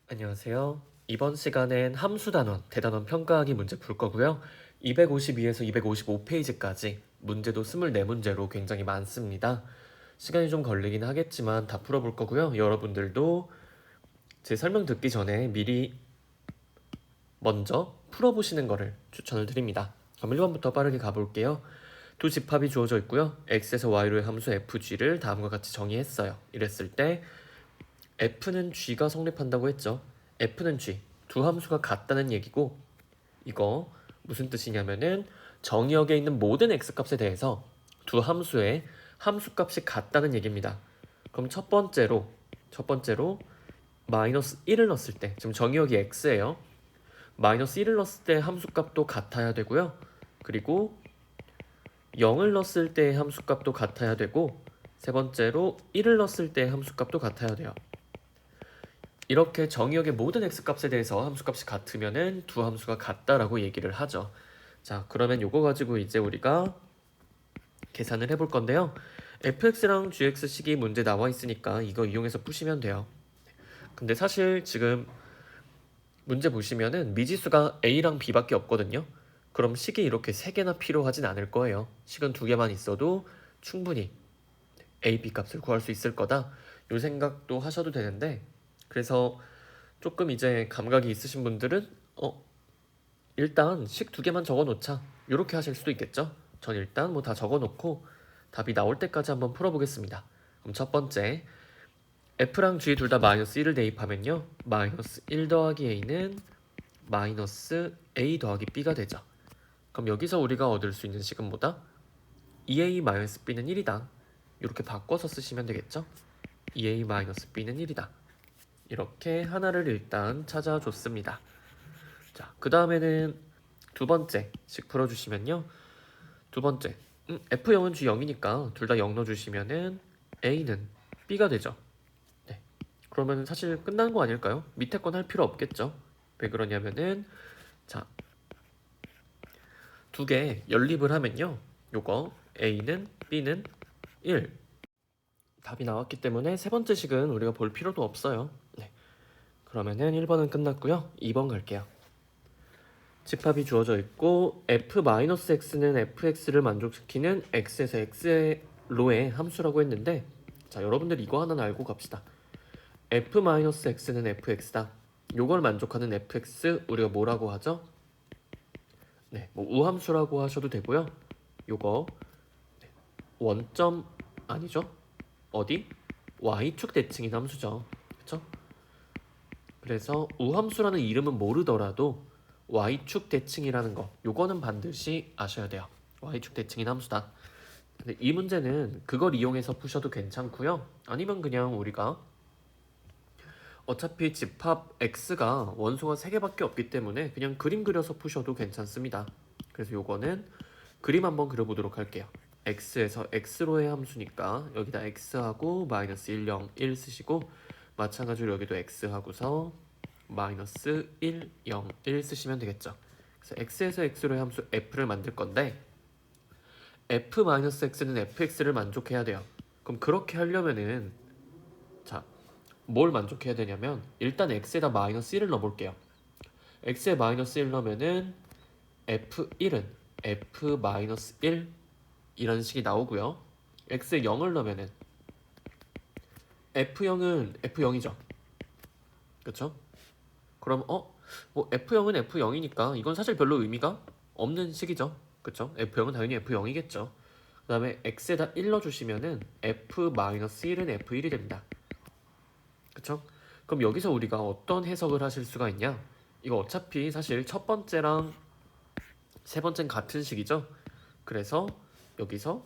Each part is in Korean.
안녕하세요. 이번 시간엔 함수 단원, 대단원 평가하기 문제 풀 거고요. 252에서 255페이지까지 문제도 24문제로 굉장히 많습니다. 시간이 좀 걸리긴 하겠지만 다 풀어볼 거고요. 여러분들도 제 설명 듣기 전에 미리 먼저 풀어보시는 거를 추천을 드립니다. 그럼 1번부터 빠르게 가볼게요. 두 집합이 주어져 있고요. x에서 y로의 함수 fg를 다음과 같이 정의했어요. 이랬을 때 f는 g가 성립한다고 했죠. f는 g, 두 함수가 같다는 얘기고, 이거 무슨 뜻이냐면은 정의역에 있는 모든 x값에 대해서 두 함수의 함수값이 같다는 얘기입니다. 그럼 첫 번째로 마이너스 1을 넣었을 때, 지금 정의역이 x예요. 마이너스 1을 넣었을 때 함수값도 같아야 되고요. 그리고 0을 넣었을 때 함수값도 같아야 되고, 세 번째로 1을 넣었을 때 함수값도 같아야 돼요. 이렇게 정의역의 모든 x값에 대해서 함수값이 같으면은 두 함수가 같다라고 얘기를 하죠. 자, 그러면 요거 가지고 이제 우리가 계산을 해볼 건데요. fx랑 gx식이 문제 나와 있으니까 이거 이용해서 푸시면 돼요. 근데 사실 지금 문제 보시면은 미지수가 a랑 b밖에 없거든요. 그럼 식이 이렇게 3개나 필요하진 않을 거예요. 식은 2개만 있어도 충분히 a, b 값을 구할 수 있을 거다. 요 생각도 하셔도 되는데, 그래서 조금 이제 감각이 있으신 분들은 일단 식 2개만 적어 놓자, 이렇게 하실 수도 있겠죠. 전 일단 뭐 다 적어 놓고 답이 나올 때까지 한번 풀어보겠습니다. 그럼 첫 번째, f랑 g 둘 다 마이너스 1을 대입하면요, 마이너스 1 더하기 a는 마이너스 a 더하기 b가 되죠. 그럼 여기서 우리가 얻을 수 있는 식은 뭐다? 2a 마이너스 b는 1이다. 이렇게 바꿔서 쓰시면 되겠죠. 2a 마이너스 b는 1이다. 이렇게 하나를 일단 찾아줬습니다. 자, 그 다음에는 두 번째 식 풀어주시면요. 두 번째, F0은 G0이니까 둘 다 0 넣어주시면은 A는 B가 되죠. 네. 그러면 사실 끝난 거 아닐까요? 밑에 건 할 필요 없겠죠. 왜 그러냐면은, 자, 두 개 연립을 하면요, 요거 A는 B는 1. 답이 나왔기 때문에 세 번째 식은 우리가 볼 필요도 없어요. 네. 그러면은 1번은 끝났고요. 2번 갈게요. 집합이 주어져 있고 f-x는 fx를 만족시키는 x에서 x로의 함수라고 했는데, 자, 여러분들 이거 하나는 알고 갑시다. f-x는 fx다. 요걸 만족하는 fx 우리가 뭐라고 하죠? 네, 뭐 우함수라고 하셔도 되고요. 요거 원점 아니죠? 어디? y축 대칭인 함수죠. 그쵸? 그래서 우함수라는 이름은 모르더라도 y축 대칭이라는 거, 요거는 반드시 아셔야 돼요. y축 대칭인 함수다. 근데 이 문제는 그걸 이용해서 푸셔도 괜찮고요. 아니면 그냥 우리가 어차피 집합 x가 원소가 3개밖에 없기 때문에 그냥 그림 그려서 푸셔도 괜찮습니다. 그래서 요거는 그림 한번 그려보도록 할게요. x에서 x로의 함수니까 여기다 x하고 마이너스 1, 0, 1 쓰시고, 마찬가지로 여기도 x하고서 마이너스 1, 0, 1 쓰시면 되겠죠. 그래서 x에서 x로의 함수 f를 만들 건데, f-x는 fx를 만족해야 돼요. 그럼 그렇게 하려면은, 자, 뭘 만족해야 되냐면 일단 x에다 마이너스 1을 넣어볼게요. x에 마이너스 1 넣으면은 f1은 f-1 이라는 식이 나오고요. x에 0을 넣으면은 f0은 f0이죠. 그쵸? 그럼 뭐 f0은 f0이니까 이건 사실 별로 의미가 없는 식이죠. 그쵸? f0은 당연히 f0이겠죠. 그 다음에 x에다 1 넣어주시면은 f-1은 f1이 됩니다. 그쵸? 그럼 여기서 우리가 어떤 해석을 하실 수가 있냐? 이거 어차피 사실 첫 번째랑 세 번째는 같은 식이죠? 그래서 여기서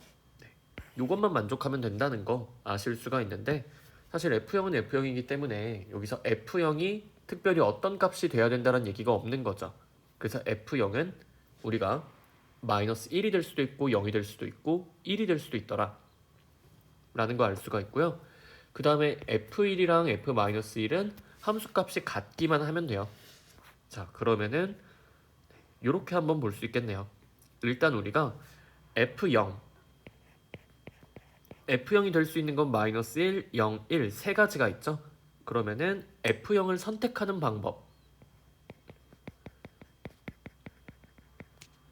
이것만 만족하면 된다는 거 아실 수가 있는데, 사실 F형은 F형이기 때문에 여기서 F형이 특별히 어떤 값이 돼야 된다는 얘기가 없는 거죠. 그래서 F형은 우리가 마이너스 1이 될 수도 있고 0이 될 수도 있고 1이 될 수도 있더라 라는 거 알 수가 있고요. 그 다음에 F1이랑 F-1은 함수값이 같기만 하면 돼요. 자, 그러면은 이렇게 한번 볼 수 있겠네요. 일단 우리가 F0, F형이 될 수 있는 건 마이너스 1, 0, 1 세 가지가 있죠. 그러면은 F형을 선택하는 방법.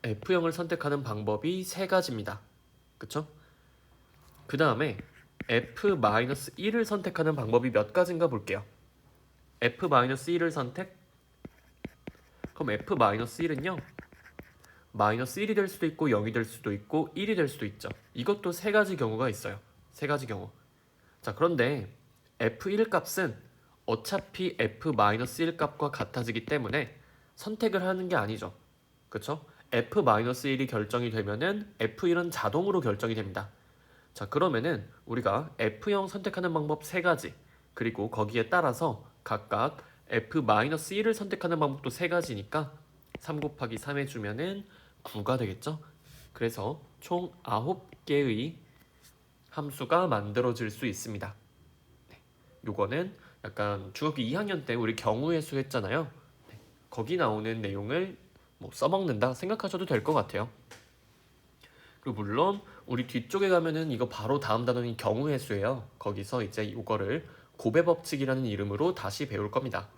F형을 선택하는 방법이 세 가지입니다. 그쵸? 그 다음에 F-1을 선택하는 방법이 몇 가지인가 볼게요. F-1을 선택? 그럼 F-1은요, 마이너스 1이 될 수도 있고 0이 될 수도 있고 1이 될 수도 있죠. 이것도 세 가지 경우가 있어요. 세 가지 경우. 자, 그런데 F1 값은 어차피 F-1 값과 같아지기 때문에 선택을 하는 게 아니죠. 그쵸? F-1이 결정이 되면은 F1은 자동으로 결정이 됩니다. 자, 그러면은 우리가 F형 선택하는 방법 세 가지, 그리고 거기에 따라서 각각 F-1을 선택하는 방법도 세 가지니까 3 곱하기 3 해주면은 9가 되겠죠? 그래서 총 9개의 함수가 만들어질 수 있습니다. 네, 요거는 약간 중학교 2학년 때 우리 경우의 수 했잖아요. 네, 거기 나오는 내용을 뭐 써먹는다 생각하셔도 될 것 같아요. 그리고 물론 우리 뒤쪽에 가면은 이거 바로 다음 단원이 경우의 수예요. 거기서 이제 이거를 고배 법칙이라는 이름으로 다시 배울 겁니다.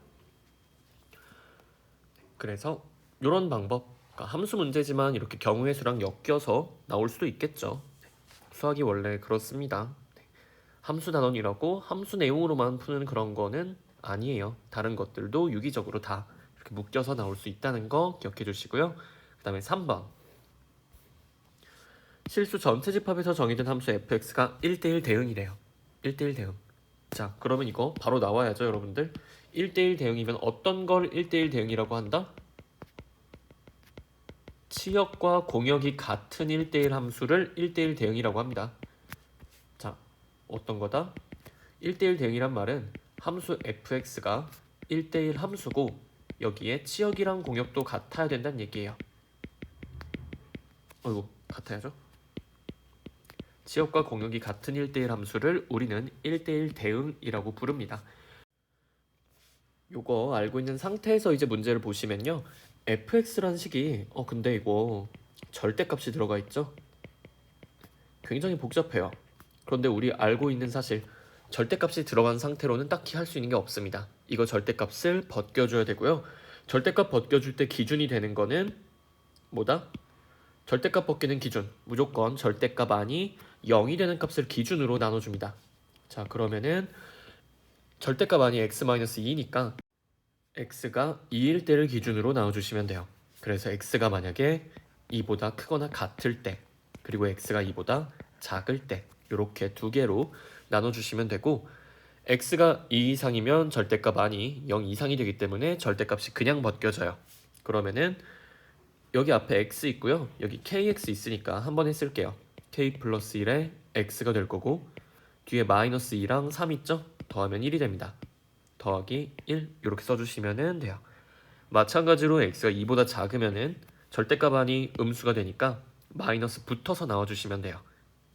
그래서 이런 방법, 그러니까 함수 문제지만 이렇게 경우의 수랑 엮여서 나올 수도 있겠죠. 수학이 원래 그렇습니다. 함수 단원이라고 함수 내용으로만 푸는 그런 거는 아니에요. 다른 것들도 유기적으로 다 이렇게 묶여서 나올 수 있다는 거 기억해 주시고요. 그 다음에 3번. 실수 전체 집합에서 정의된 함수 fx가 1대1 대응이래요. 1대1 대응. 자, 그러면 이거 바로 나와야죠, 여러분들. 1대1 대응이면 어떤 걸 1대1 대응이라고 한다? 치역과 공역이 같은 1대1 함수를 1대1 대응이라고 합니다. 자, 어떤 거다? 1대1 대응이란 말은 함수 fx가 1대1 함수고 여기에 치역이랑 공역도 같아야 된다는 얘기예요. 어이구, 같아야죠. 치역과 공역이 같은 1대1 함수를 우리는 1대1 대응이라고 부릅니다. 요거 알고 있는 상태에서 이제 문제를 보시면요. fx라는 식이 근데 이거 절대값이 들어가 있죠? 굉장히 복잡해요. 그런데 우리 알고 있는 사실 절대값이 들어간 상태로는 딱히 할 수 있는 게 없습니다. 이거 절대값을 벗겨줘야 되고요. 절대값 벗겨줄 때 기준이 되는 거는 뭐다? 절대값 벗기는 기준 무조건 절대값 안이 0이 되는 값을 기준으로 나눠줍니다. 자, 그러면은 절대값 안이 x-2니까 x가 2일 때를 기준으로 나눠주시면 돼요. 그래서 x가 만약에 2보다 크거나 같을 때 그리고 x가 2보다 작을 때 이렇게 두 개로 나눠주시면 되고 x가 2 이상이면 절대값 안이 0 이상이 되기 때문에 절대값이 그냥 벗겨져요. 그러면은 여기 앞에 x 있고요. 여기 kx 있으니까 한 번에 쓸게요. k 플러스 1에 x가 될 거고 뒤에 마이너스 2랑 3 있죠? 더하면 1이 됩니다. 더하기 1 이렇게 써주시면 돼요. 마찬가지로 x가 2보다 작으면은 절대값 안이 음수가 되니까 마이너스 붙어서 나와주시면 돼요.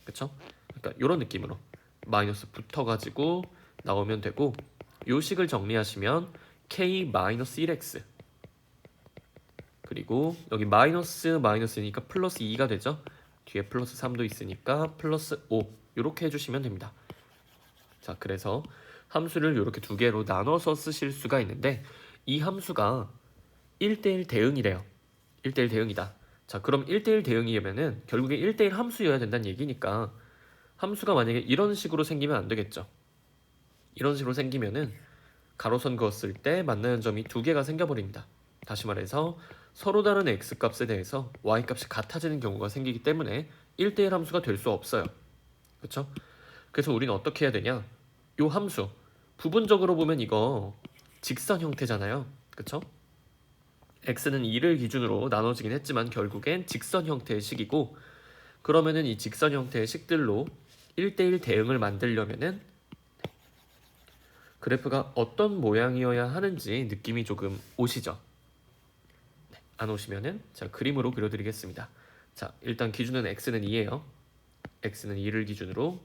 그쵸? 그러니까 이런 느낌으로 마이너스 붙어가지고 나오면 되고 요 식을 정리하시면 k-1x 그리고 여기 마이너스니까 플러스 2가 되죠. 뒤에 플러스 3도 있으니까 플러스 5 이렇게 해주시면 됩니다. 자, 그래서 함수를 이렇게 두 개로 나눠서 쓰실 수가 있는데 이 함수가 1대1 대응이래요. 1대1 대응이다. 자, 그럼 1대1 대응이면은 결국에 1대1 함수여야 된다는 얘기니까 함수가 만약에 이런 식으로 생기면 안 되겠죠. 이런 식으로 생기면은 가로선 그었을 때 만나는 점이 두 개가 생겨버립니다. 다시 말해서 서로 다른 x값에 대해서 y값이 같아지는 경우가 생기기 때문에 1대1 함수가 될 수 없어요. 그렇죠? 그래서 우리는 어떻게 해야 되냐? 요 함수 부분적으로 보면 이거 직선 형태잖아요. 그렇죠? x는 2를 기준으로 나눠지긴 했지만 결국엔 직선 형태의 식이고 그러면은 이 직선 형태의 식들로 1대1 대응을 만들려면은 그래프가 어떤 모양이어야 하는지 느낌이 조금 오시죠? 네, 안 오시면은 제가 그림으로 그려드리겠습니다. 자, 일단 기준은 x는 2예요. x는 2를 기준으로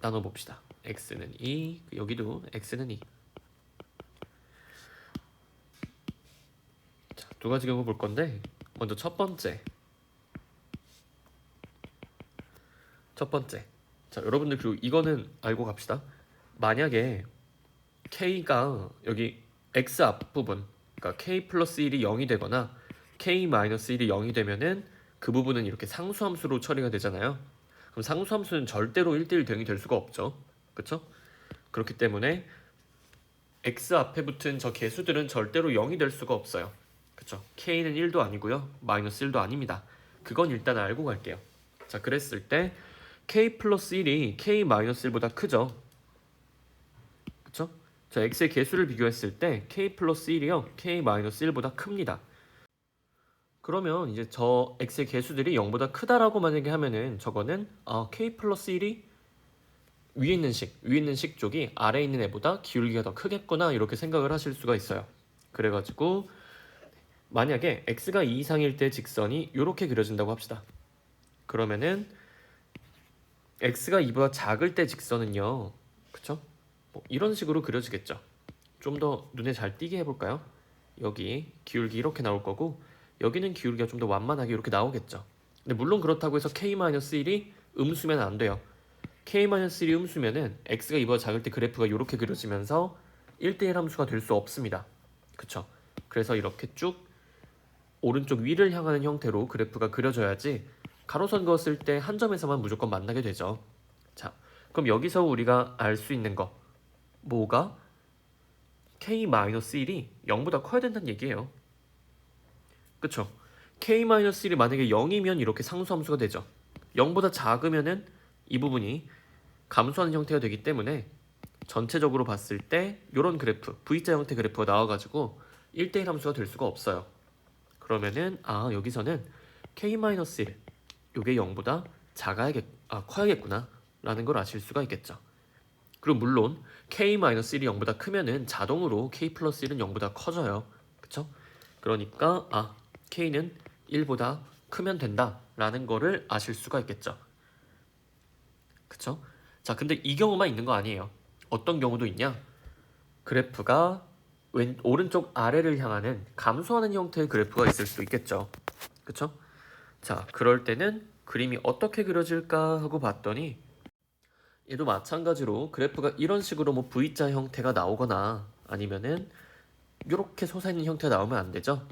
나눠봅시다. x는 2, 여기도 x는 2. 자, 두 가지 경우 볼 건데 먼저 첫 번째. 자, 여러분들 그리고 이거는 알고 갑시다. 만약에 k가 여기 x 앞부분, 그러니까 k 플러스 1이 0이 되거나 k 마이너스 1이 0이 되면은 그 부분은 이렇게 상수함수로 처리가 되잖아요. 그럼 상수함수는 절대로 1대1 대응이 될 수가 없죠. 그쵸? 그렇기 때문에 x 앞에 붙은 저 개수들은 절대로 0이 될 수가 없어요. 그쵸? k는 1도 아니고요. 마이너스 1도 아닙니다. 그건 일단 알고 갈게요. 자, 그랬을 때 k 플러스 1이 k 마이너스 1보다 크죠? 그쵸? 자, x의 개수를 비교했을 때 k 플러스 1이요. k 마이너스 1보다 큽니다. 그러면 이제 저 x의 개수들이 0보다 크다라고 만약에 하면은 저거는 k 플러스 1이 위에 있는 식 쪽이 아래에 있는 애보다 기울기가 더 크겠구나 이렇게 생각을 하실 수가 있어요. 그래가지고 만약에 x가 2 이상일 때 직선이 이렇게 그려진다고 합시다. 그러면은 x가 2보다 작을 때 직선은요, 그쵸? 뭐 이런 식으로 그려지겠죠. 좀 더 눈에 잘 띄게 해볼까요? 여기 기울기 이렇게 나올 거고 여기는 기울기가 좀 더 완만하게 이렇게 나오겠죠. 근데 물론 그렇다고 해서 k-1이 음수면 안 돼요. k-1이 음수면은 x가 2보다 작을 때 그래프가 이렇게 그려지면서 1대1 함수가 될 수 없습니다. 그쵸? 그래서 이렇게 쭉 오른쪽 위를 향하는 형태로 그래프가 그려져야지 가로선 그었을 때 한 점에서만 무조건 만나게 되죠. 자, 그럼 여기서 우리가 알 수 있는 거 뭐가? k-1이 0보다 커야 된다는 얘기예요. 그쵸? k-1이 만약에 0이면 이렇게 상수함수가 되죠. 0보다 작으면은 이 부분이 감소하는 형태가 되기 때문에 전체적으로 봤을 때 이런 그래프, V자 형태 그래프가 나와가지고 1대1 함수가 될 수가 없어요. 그러면은 여기서는 k-1 요게 0보다 커야겠구나 라는 걸 아실 수가 있겠죠. 그리고 물론 k-1이 0보다 크면은 자동으로 k 플러스 1은 0보다 커져요. 그쵸? 그러니까 k는 1보다 크면 된다 라는 거를 아실 수가 있겠죠. 그쵸? 자, 근데 이 경우만 있는 거 아니에요. 어떤 경우도 있냐? 그래프가 오른쪽 아래를 향하는 감소하는 형태의 그래프가 있을 수도 있겠죠. 그쵸? 자, 그럴 때는 그림이 어떻게 그려질까 하고 봤더니 얘도 마찬가지로 그래프가 이런 식으로 뭐 V자 형태가 나오거나 아니면은 이렇게 솟아있는 형태가 나오면 안 되죠.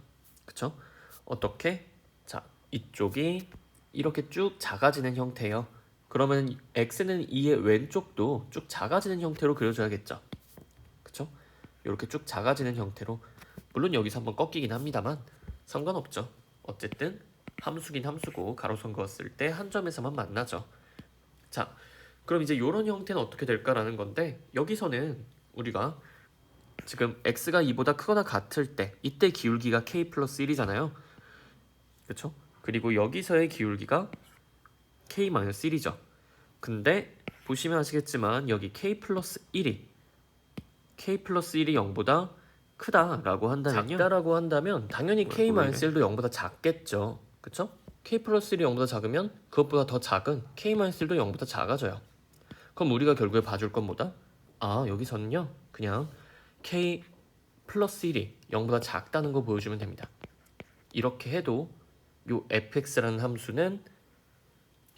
그쵸? 어떻게? 자, 이쪽이 이렇게 쭉 작아지는 형태예요. 그러면 x는 2의 왼쪽도 쭉 작아지는 형태로 그려줘야겠죠. 그쵸? 이렇게 쭉 작아지는 형태로. 물론 여기서 한번 꺾이긴 합니다만 상관없죠. 어쨌든 함수긴 함수고 가로선 그었을 때 한 점에서만 만나죠. 자, 그럼 이제 이런 형태는 어떻게 될까라는 건데 여기서는 우리가 지금 x가 2보다 크거나 같을 때 이때 기울기가 k 플러스 1이잖아요. 그쵸? 그리고 여기서의 기울기가 k-1이죠. 근데 보시면 아시겠지만 여기 k 플러스 1이 0보다 크다라고 한다면요. 작다라고 한다면 당연히 k-1도 0보다 작겠죠. 그쵸? k 플러스 1이 0보다 작으면 그것보다 더 작은 k-1도 0보다 작아져요. 그럼 우리가 결국에 봐줄 건 뭐다? 여기서는요 그냥 k 플러스 1이 0보다 작다는 거 보여주면 됩니다. 이렇게 해도 요 fx라는 함수는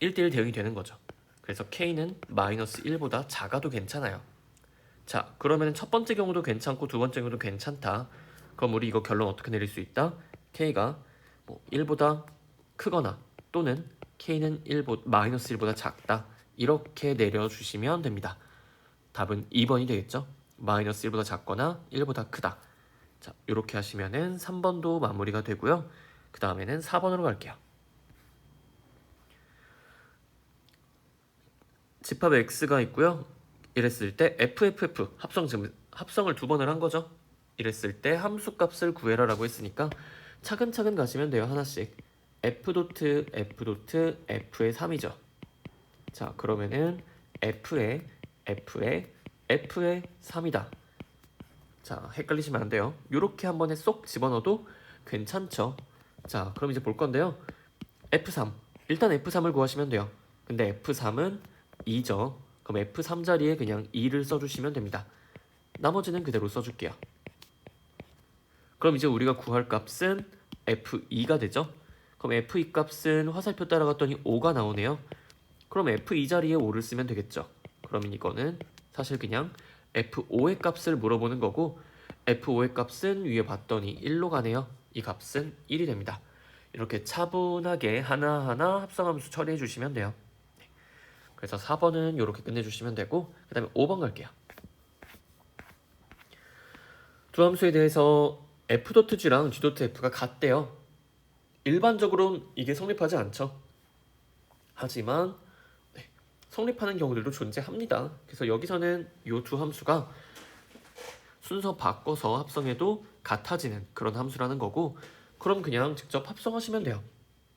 1대1 대응이 되는 거죠. 그래서 k는 마이너스 1보다 작아도 괜찮아요. 자, 그러면 첫 번째 경우도 괜찮고 두 번째 경우도 괜찮다. 그럼 우리 이거 결론 어떻게 내릴 수 있다? k가 뭐 1보다 크거나 또는 k는 마이너스 1보다 작다. 이렇게 내려주시면 됩니다. 답은 2번이 되겠죠? 마이너스 1보다 작거나 1보다 크다. 자, 이렇게 하시면은 3번도 마무리가 되고요. 그 다음에는 4번으로 갈게요. 집합 x가 있고요. 이랬을 때 FFF 합성을 두 번을 한 거죠. 이랬을 때 함수값을 구해라라고 했으니까 차근차근 가시면 돼요. 하나씩. F 도트 F의 3이죠. 자, 그러면은 F의 3이다. 자, 헷갈리시면 안 돼요. 요렇게 한 번에 쏙 집어넣어도 괜찮죠. 자, 그럼 이제 볼 건데요. F3. 일단 F3을 구하시면 돼요. 근데 F3은 2죠. 그럼 F3 자리에 그냥 2를 써주시면 됩니다. 나머지는 그대로 써줄게요. 그럼 이제 우리가 구할 값은 F2가 되죠. 그럼 F2 값은 화살표 따라갔더니 5가 나오네요. 그럼 F2 자리에 5를 쓰면 되겠죠. 그러면 이거는 사실 그냥 f5의 값을 물어보는 거고 f5의 값은 위에 봤더니 1로 가네요. 이 값은 1이 됩니다. 이렇게 차분하게 하나하나 합성함수 처리해 주시면 돼요. 그래서 4번은 이렇게 끝내주시면 되고 그 다음에 5번 갈게요. 두 함수에 대해서 f.g랑 g.f가 같대요. 일반적으로는 이게 성립하지 않죠. 하지만 성립하는 경우들도 존재합니다. 그래서 여기서는 이 두 함수가 순서 바꿔서 합성해도 같아지는 그런 함수라는 거고 그럼 그냥 직접 합성하시면 돼요.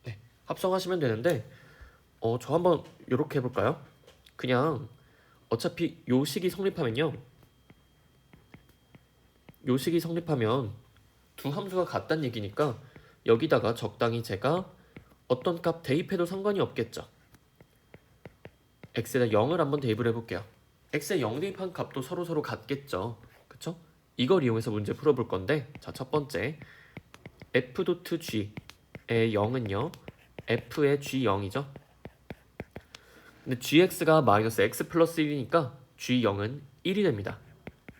네, 합성하시면 되는데 저 한번 이렇게 해볼까요? 그냥 어차피 요 식이 성립하면요. 요 식이 성립하면 두 함수가 같다는 얘기니까 여기다가 적당히 제가 어떤 값 대입해도 상관이 없겠죠. x에다 0을 한번 대입을 해볼게요. x에 0 대입한 값도 서로 같겠죠. 그쵸? 이걸 이용해서 문제 풀어볼 건데 자, 첫 번째 f.g의 0은요. f의 g0이죠. 근데 gx가 마이너스 x 플러스 1이니까 g0은 1이 됩니다.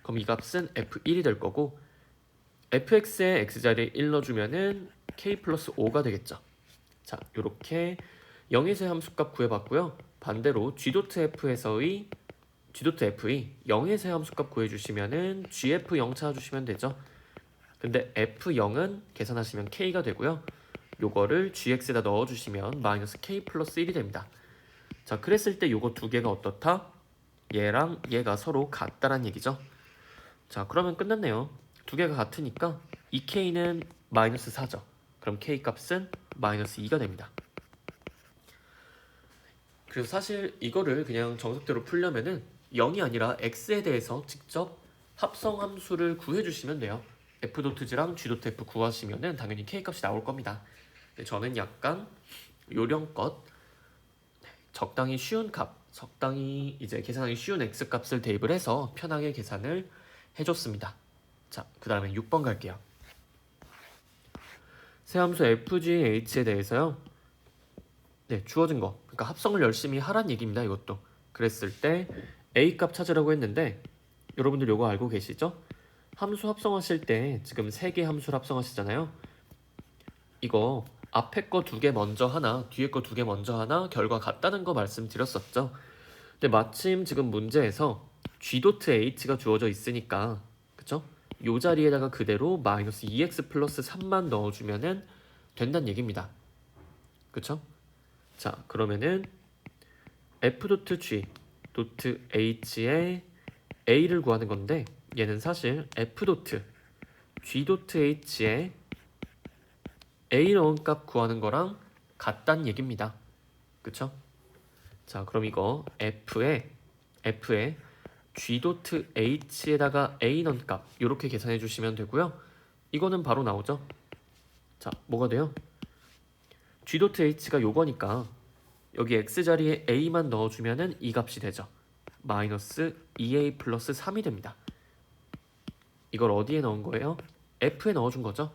그럼 이 값은 f1이 될 거고 fx에 x자리에 1 넣어주면은 k 플러스 5가 되겠죠. 자, 요렇게 0에서의 함수값 구해봤고요. 반대로 g.f에서의 g.f의 0에서의 함수값 구해주시면은 gf0 찾아주시면 되죠. 근데 f0은 계산하시면 k가 되고요. 요거를 gx에다 넣어주시면 마이너스 k 플러스 1이 됩니다. 자, 그랬을 때 요거 두 개가 어떻다? 얘랑 얘가 서로 같다란 얘기죠. 자, 그러면 끝났네요. 두 개가 같으니까 2k는 마이너스 4죠. 그럼 k 값은 마이너스 2가 됩니다. 그래서 사실 이거를 그냥 정석대로 풀려면은 0이 아니라 x에 대해서 직접 합성함수를 구해주시면 돼요. f.g랑 g.f 구하시면은 당연히 k 값이 나올 겁니다. 근데 저는 약간 요령껏 적당히 쉬운 값, 적당히 이제 계산하기 쉬운 x 값을 대입을 해서 편하게 계산을 해줬습니다. 자, 그 다음에 6번 갈게요. 세함수 fgh에 대해서요. 네, 주어진 거. 그러니까 합성을 열심히 하란 얘기입니다. 이것도. 그랬을 때 a 값 찾으라고 했는데 여러분들 요거 알고 계시죠? 함수 합성하실 때 지금 3개 함수를 합성하시잖아요. 이거 앞에 거 2개 먼저 하나, 뒤에 거 2개 먼저 하나 결과 같다는 거 말씀드렸었죠. 근데 마침 지금 문제에서 g.h가 주어져 있으니까 그쵸? 요 자리에다가 그대로 마이너스 2x 플러스 3만 넣어주면은 된다는 얘기입니다. 그쵸? 자, 그러면은 f.g.h의 a를 구하는 건데 얘는 사실 f.g.h의 a 넣은 값 구하는 거랑 같다는 얘기입니다. 그쵸? 자, 그럼 이거 f에 g.h에다가 a 넣은 값 이렇게 계산해 주시면 되고요. 이거는 바로 나오죠. 자, 뭐가 돼요? g.h가 요거니까 여기 x자리에 a만 넣어주면은 이 값이 되죠. 마이너스 2a 플러스 3이 됩니다. 이걸 어디에 넣은 거예요? f에 넣어준 거죠.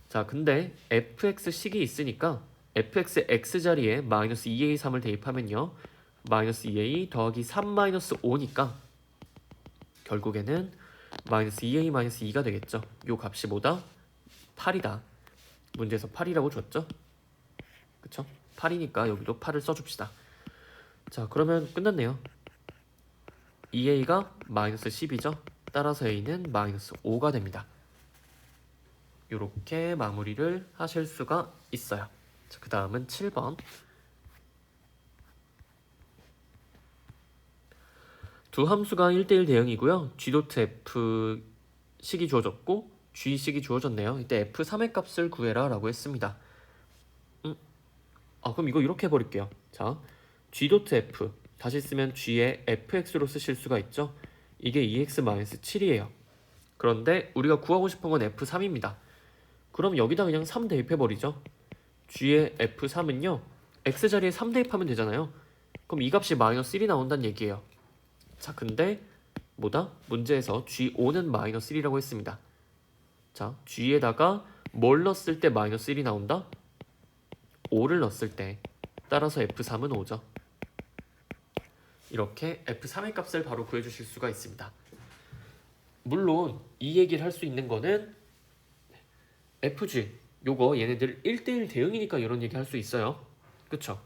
자, 근데 fx식이 있으니까 fx의 x자리에 마이너스 2a 3을 대입하면요. 마이너스 2a 더하기 3 마이너스 5니까 결국에는 마이너스 2a 마이너스 2가 되겠죠. 요 값이 뭐다? 8이다. 문제에서 8이라고 줬죠? 그쵸? 8이니까 여기도 8을 써줍시다. 자, 그러면 끝났네요. 2a가 마이너스 10이죠? 따라서 a는 마이너스 5가 됩니다. 이렇게 마무리를 하실 수가 있어요. 자, 그 다음은 7번. 두 함수가 1대1 대응이고요. g.f 식이 주어졌고 g 식이 주어졌네요. 이때 f3의 값을 구해라 라고 했습니다. 그럼 이거 이렇게 해버릴게요. 자, g.f 다시 쓰면 g의 fx로 쓰실 수가 있죠. 이게 2x-7이에요. 그런데 우리가 구하고 싶은 건 f3입니다. 그럼 여기다 그냥 3 대입해버리죠. g의 f3은요. x자리에 3 대입하면 되잖아요. 그럼 이 값이 마이너스 1이 나온다는 얘기예요. 자, 근데 뭐다? 문제에서 g5는 마이너스 1이라고 했습니다. 자, g에다가 뭘 넣었을 때 마이너스 1이 나온다? 5를 넣었을 때. 따라서 f3은 5죠. 이렇게 f3의 값을 바로 구해주실 수가 있습니다. 물론 이 얘기를 할 수 있는 거는 FG 요거 얘네들 1대1 대응이니까 이런 얘기 할 수 있어요. 그쵸?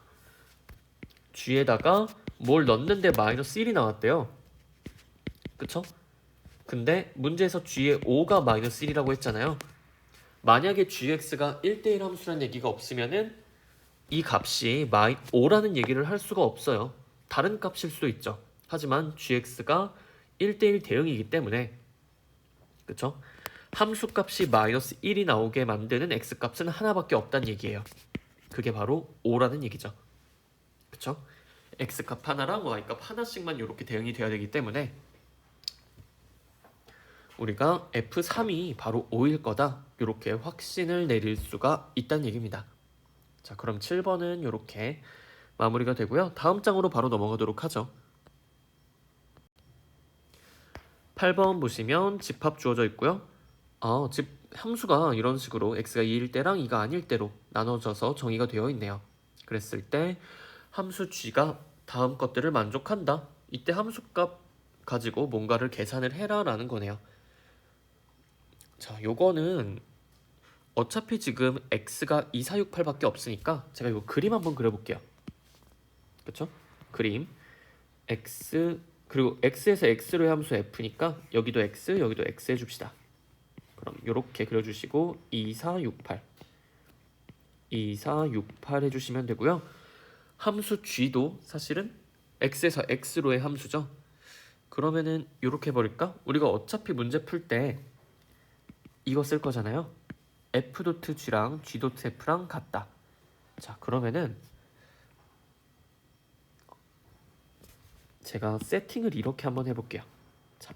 G에다가 뭘 넣는데 마이너스 1이 나왔대요. 그쵸? 근데 문제에서 G에 5가 마이너스 1이라고 했잖아요. 만약에 GX가 1대1 함수라는 얘기가 없으면은 이 값이 5라는 얘기를 할 수가 없어요. 다른 값일 수도 있죠. 하지만 GX가 1대1 대응이기 때문에 그쵸? 함수값이 마이너스 1이 나오게 만드는 X값은 하나밖에 없다는 얘기예요. 그게 바로 5라는 얘기죠. 그쵸? X값 하나랑 Y값 하나씩만 이렇게 대응이 돼야 되기 때문에 우리가 F3이 바로 5일 거다 이렇게 확신을 내릴 수가 있다는 얘기입니다. 자, 그럼 7번은 이렇게 마무리가 되고요. 다음 장으로 바로 넘어가도록 하죠. 8번 보시면 집합 주어져 있고요. 집 함수가 이런 식으로 x가 2일 때랑 2가 아닐 때로 나눠져서 정의가 되어 있네요. 그랬을 때 함수 g가 다음 것들을 만족한다. 이때 함수값 가지고 뭔가를 계산을 해라 라는 거네요. 자, 요거는 어차피 지금 x가 2, 4, 6, 8밖에 없으니까 제가 이거 그림 한번 그려볼게요. 그쵸? 그림 x 그리고 x에서 x로의 함수 f니까 여기도 x 여기도 x 해줍시다. 그럼 이렇게 그려주시고 2, 4, 6, 8 2, 4, 6, 8 해주시면 되고요. 함수 g도 사실은 x에서 x로의 함수죠. 그러면은 이렇게 해버릴까? 우리가 어차피 문제 풀 때 이거 쓸 거잖아요. f.g랑 g.f랑 같다. 자, 그러면은 제가 세팅을 이렇게 한번 해볼게요. 자,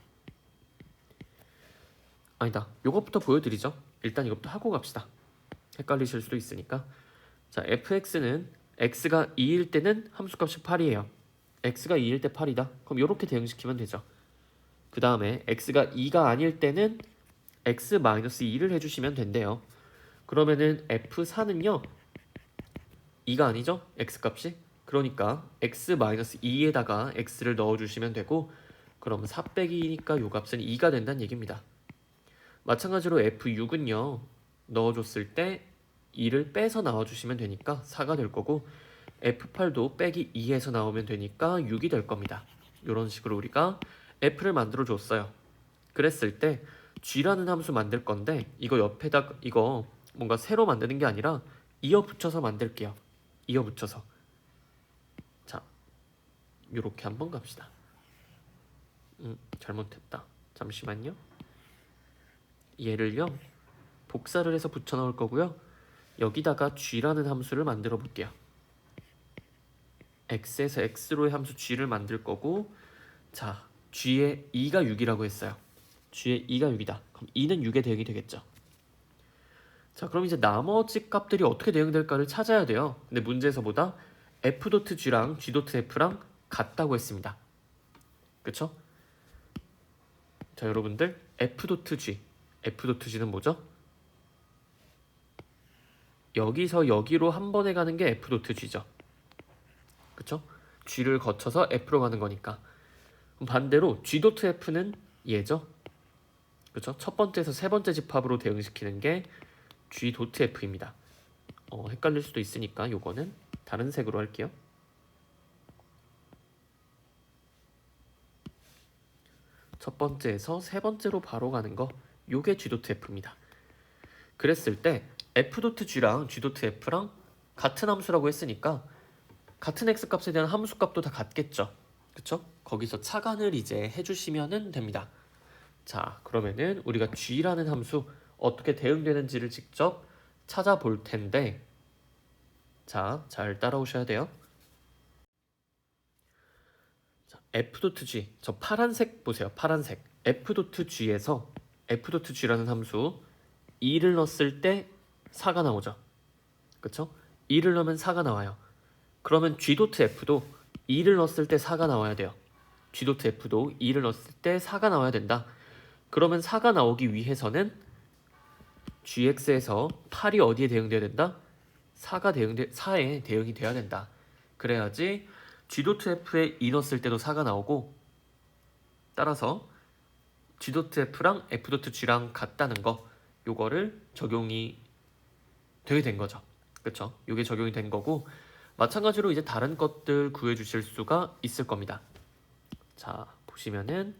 아니다. 요것부터 보여드리죠. 일단 이것부터 하고 갑시다. 헷갈리실 수도 있으니까. 자, fx는 x가 2일 때는 함수값이 8이에요. x가 2일 때 8이다. 그럼 이렇게 대응시키면 되죠. 그 다음에 x가 2가 아닐 때는 x-2를 해주시면 된대요. 그러면은 f4는요 2가 아니죠? x값이. 그러니까 x-2에다가 x를 넣어주시면 되고 그럼 4 빼기 2니까 요 값은 2가 된다는 얘기입니다. 마찬가지로 f6은요 넣어줬을 때 2를 빼서 나와주시면 되니까 4가 될 거고 f8도 빼기 2에서 나오면 되니까 6이 될 겁니다. 이런 식으로 우리가 f를 만들어 줬어요. 그랬을 때 g라는 함수 만들 건데 이거 옆에다 이거 뭔가 새로 만드는 게 아니라 이어 붙여서 만들게요. 이어 붙여서. 자, 요렇게 한번 갑시다. 잘못했다. 잠시만요. 얘를요 복사를 해서 붙여 넣을 거고요. 여기다가 g라는 함수를 만들어 볼게요. x에서 x로의 함수 g를 만들 거고 자, g의 2가 6이라고 했어요. g의 2가 6이다. 그럼 2는 6에 대응이 되겠죠. 자, 그럼 이제 나머지 값들이 어떻게 대응될까를 찾아야 돼요. 근데 문제에서보다 f.g랑 g.f랑 같다고 했습니다. 그쵸? 자, 여러분들 f.g는 뭐죠? 여기서 여기로 한 번에 가는 게 f.g죠. 그쵸? g를 거쳐서 f로 가는 거니까. 그럼 반대로 g.f는 얘죠. 그쵸? 첫 번째에서 세 번째 집합으로 대응시키는 게 g.f입니다. 헷갈릴 수도 있으니까 요거는 다른 색으로 할게요. 첫 번째에서 세 번째로 바로 가는 거 요게 g.f입니다. 그랬을 때 f.g랑 g.f랑 같은 함수라고 했으니까 같은 x값에 대한 함수값도 다 같겠죠. 그쵸? 거기서 차관을 이제 해주시면 됩니다. 자, 그러면은 우리가 g라는 함수 어떻게 대응되는지를 직접 찾아볼 텐데 자, 잘 따라오셔야 돼요. 자, f.g 저 파란색 보세요. 파란색 f.g에서 f.g라는 함수 2를 넣었을 때 4가 나오죠. 그쵸? 2를 넣으면 4가 나와요. 그러면 g.f도 2를 넣었을 때 4가 나와야 돼요. g.f도 2를 넣었을 때 4가 나와야 된다. 그러면 4가 나오기 위해서는 gx에서 8이 어디에 대응돼야 된다? 4에 대응이 돼야 된다. 그래야지 g.f에 2 넣었을 때도 4가 나오고 따라서 G.F랑 F.G랑 같다는 거, 요거를 적용이 되게 된 거죠. 그쵸? 요게 적용이 된 거고, 마찬가지로 이제 다른 것들 구해주실 수가 있을 겁니다. 자, 보시면은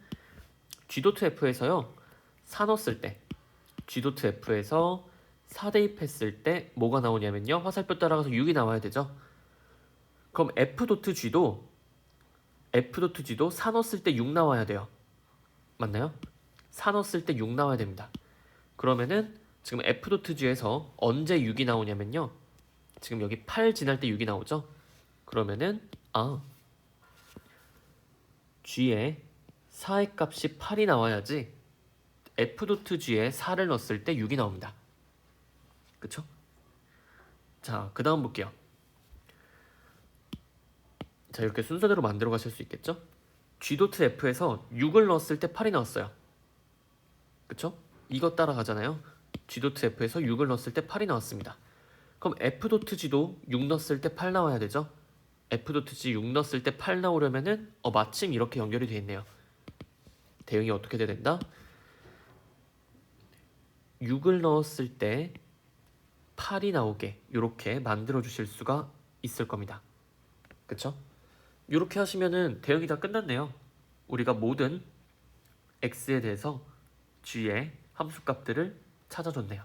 G.F에서요 4 넣었을 때, G.F에서 4 대입했을 때 뭐가 나오냐면요, 화살표 따라가서 6이 나와야 되죠. 그럼 F.G도 4 넣었을 때 6 나와야 돼요. 맞나요? 4 넣었을 때 6 나와야 됩니다. 그러면은 지금 F.G에서 언제 6이 나오냐면요, 지금 여기 8 지날 때 6이 나오죠. 그러면은 G에 4의 값이 8이 나와야지 F.G에 4를 넣었을 때 6이 나옵니다. 그쵸? 자, 그 다음 볼게요. 자, 이렇게 순서대로 만들어 가실 수 있겠죠? G.F에서 6을 넣었을 때 8이 나왔어요. 그쵸? 이거 따라가잖아요. G.F에서 6을 넣었을 때 8이 나왔습니다. 그럼 F.G도 6 넣었을 때 8 나와야 되죠? F.G 6 넣었을 때 8 나오려면은 마침 이렇게 연결이 되어 있네요. 대응이 어떻게 돼야 된다? 6을 넣었을 때 8이 나오게 이렇게 만들어 주실 수가 있을 겁니다. 그쵸? 이렇게 하시면은 대응이 다 끝났네요. 우리가 모든 x에 대해서 g의 함수값들을 찾아줬네요.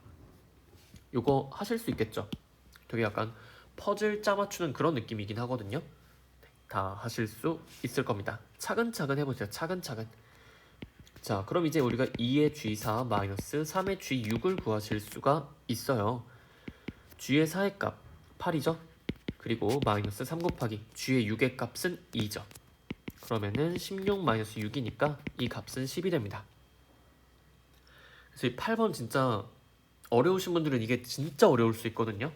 요거 하실 수 있겠죠? 되게 약간 퍼즐 짜맞추는 그런 느낌이긴 하거든요. 다 하실 수 있을 겁니다. 차근차근 해보세요. 차근차근. 자, 그럼 이제 우리가 2의 g4 마이너스 3의 g6을 구하실 수가 있어요. g의 4의 값 8이죠? 그리고 마이너스 3 곱하기 g의 6의 값은 2죠. 그러면은 16 마이너스 6이니까 이 값은 10이 됩니다. 그래서 이 8번 진짜 어려우신 분들은 이게 진짜 어려울 수 있거든요.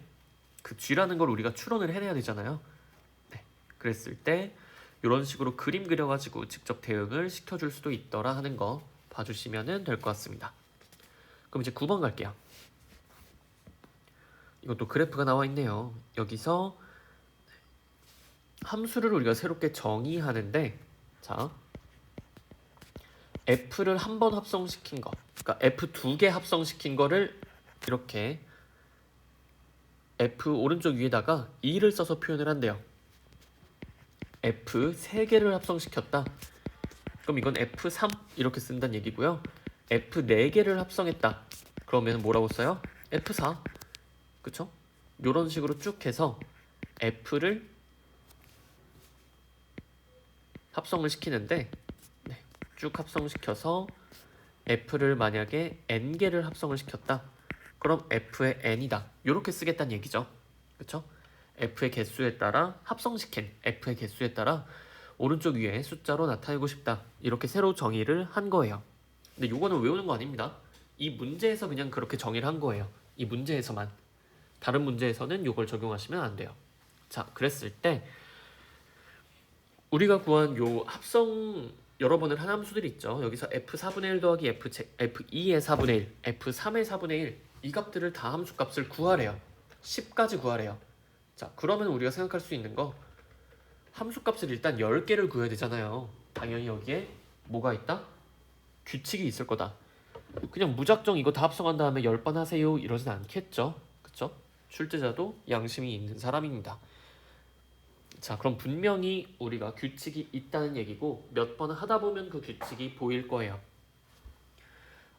그 g라는 걸 우리가 추론을 해내야 되잖아요. 네, 그랬을 때 이런 식으로 그림 그려가지고 직접 대응을 시켜줄 수도 있더라 하는 거 봐주시면 될 것 같습니다. 그럼 이제 9번 갈게요. 이것도 그래프가 나와 있네요. 여기서 함수를 우리가 새롭게 정의하는데, 자, f를 한 번 합성시킨 거, 그러니까 f 2개 합성시킨 거를 이렇게 f 오른쪽 위에다가 2를 써서 표현을 한대요. f 3개를 합성시켰다. 그럼 이건 f3 이렇게 쓴다는 얘기고요. f 4개를 합성했다. 그러면 뭐라고 써요? f4. 그쵸? 이런 식으로 쭉 해서 f를 합성을 시키는데, 네, 쭉 합성시켜서 f를 만약에 n개를 합성을 시켰다. 그럼 f의 n이다. 이렇게 쓰겠다는 얘기죠. 그쵸? f의 개수에 따라 합성시킨 f의 개수에 따라 오른쪽 위에 숫자로 나타내고 싶다. 이렇게 새로 정의를 한 거예요. 근데 요거는 외우는 거 아닙니다. 이 문제에서 그냥 그렇게 정의를 한 거예요. 이 문제에서만. 다른 문제에서는 요걸 적용하시면 안 돼요. 자, 그랬을 때 우리가 구한 요 합성 여러 번을 한 함수들이 있죠. 여기서 f4분의 1 더하기 f2의 4분의 1, f3의 4분의 1 이 값들을 다 함수값을 구하래요. 10까지 구하래요. 자, 그러면 우리가 생각할 수 있는 거, 함수값을 일단 10개를 구해야 되잖아요. 당연히 여기에 뭐가 있다? 규칙이 있을 거다. 그냥 무작정 이거 다 합성한 다음에 10번 하세요 이러진 않겠죠. 그쵸? 출제자도 양심이 있는 사람입니다. 자, 그럼 분명히 우리가 규칙이 있다는 얘기고 몇 번 하다 보면 그 규칙이 보일 거예요.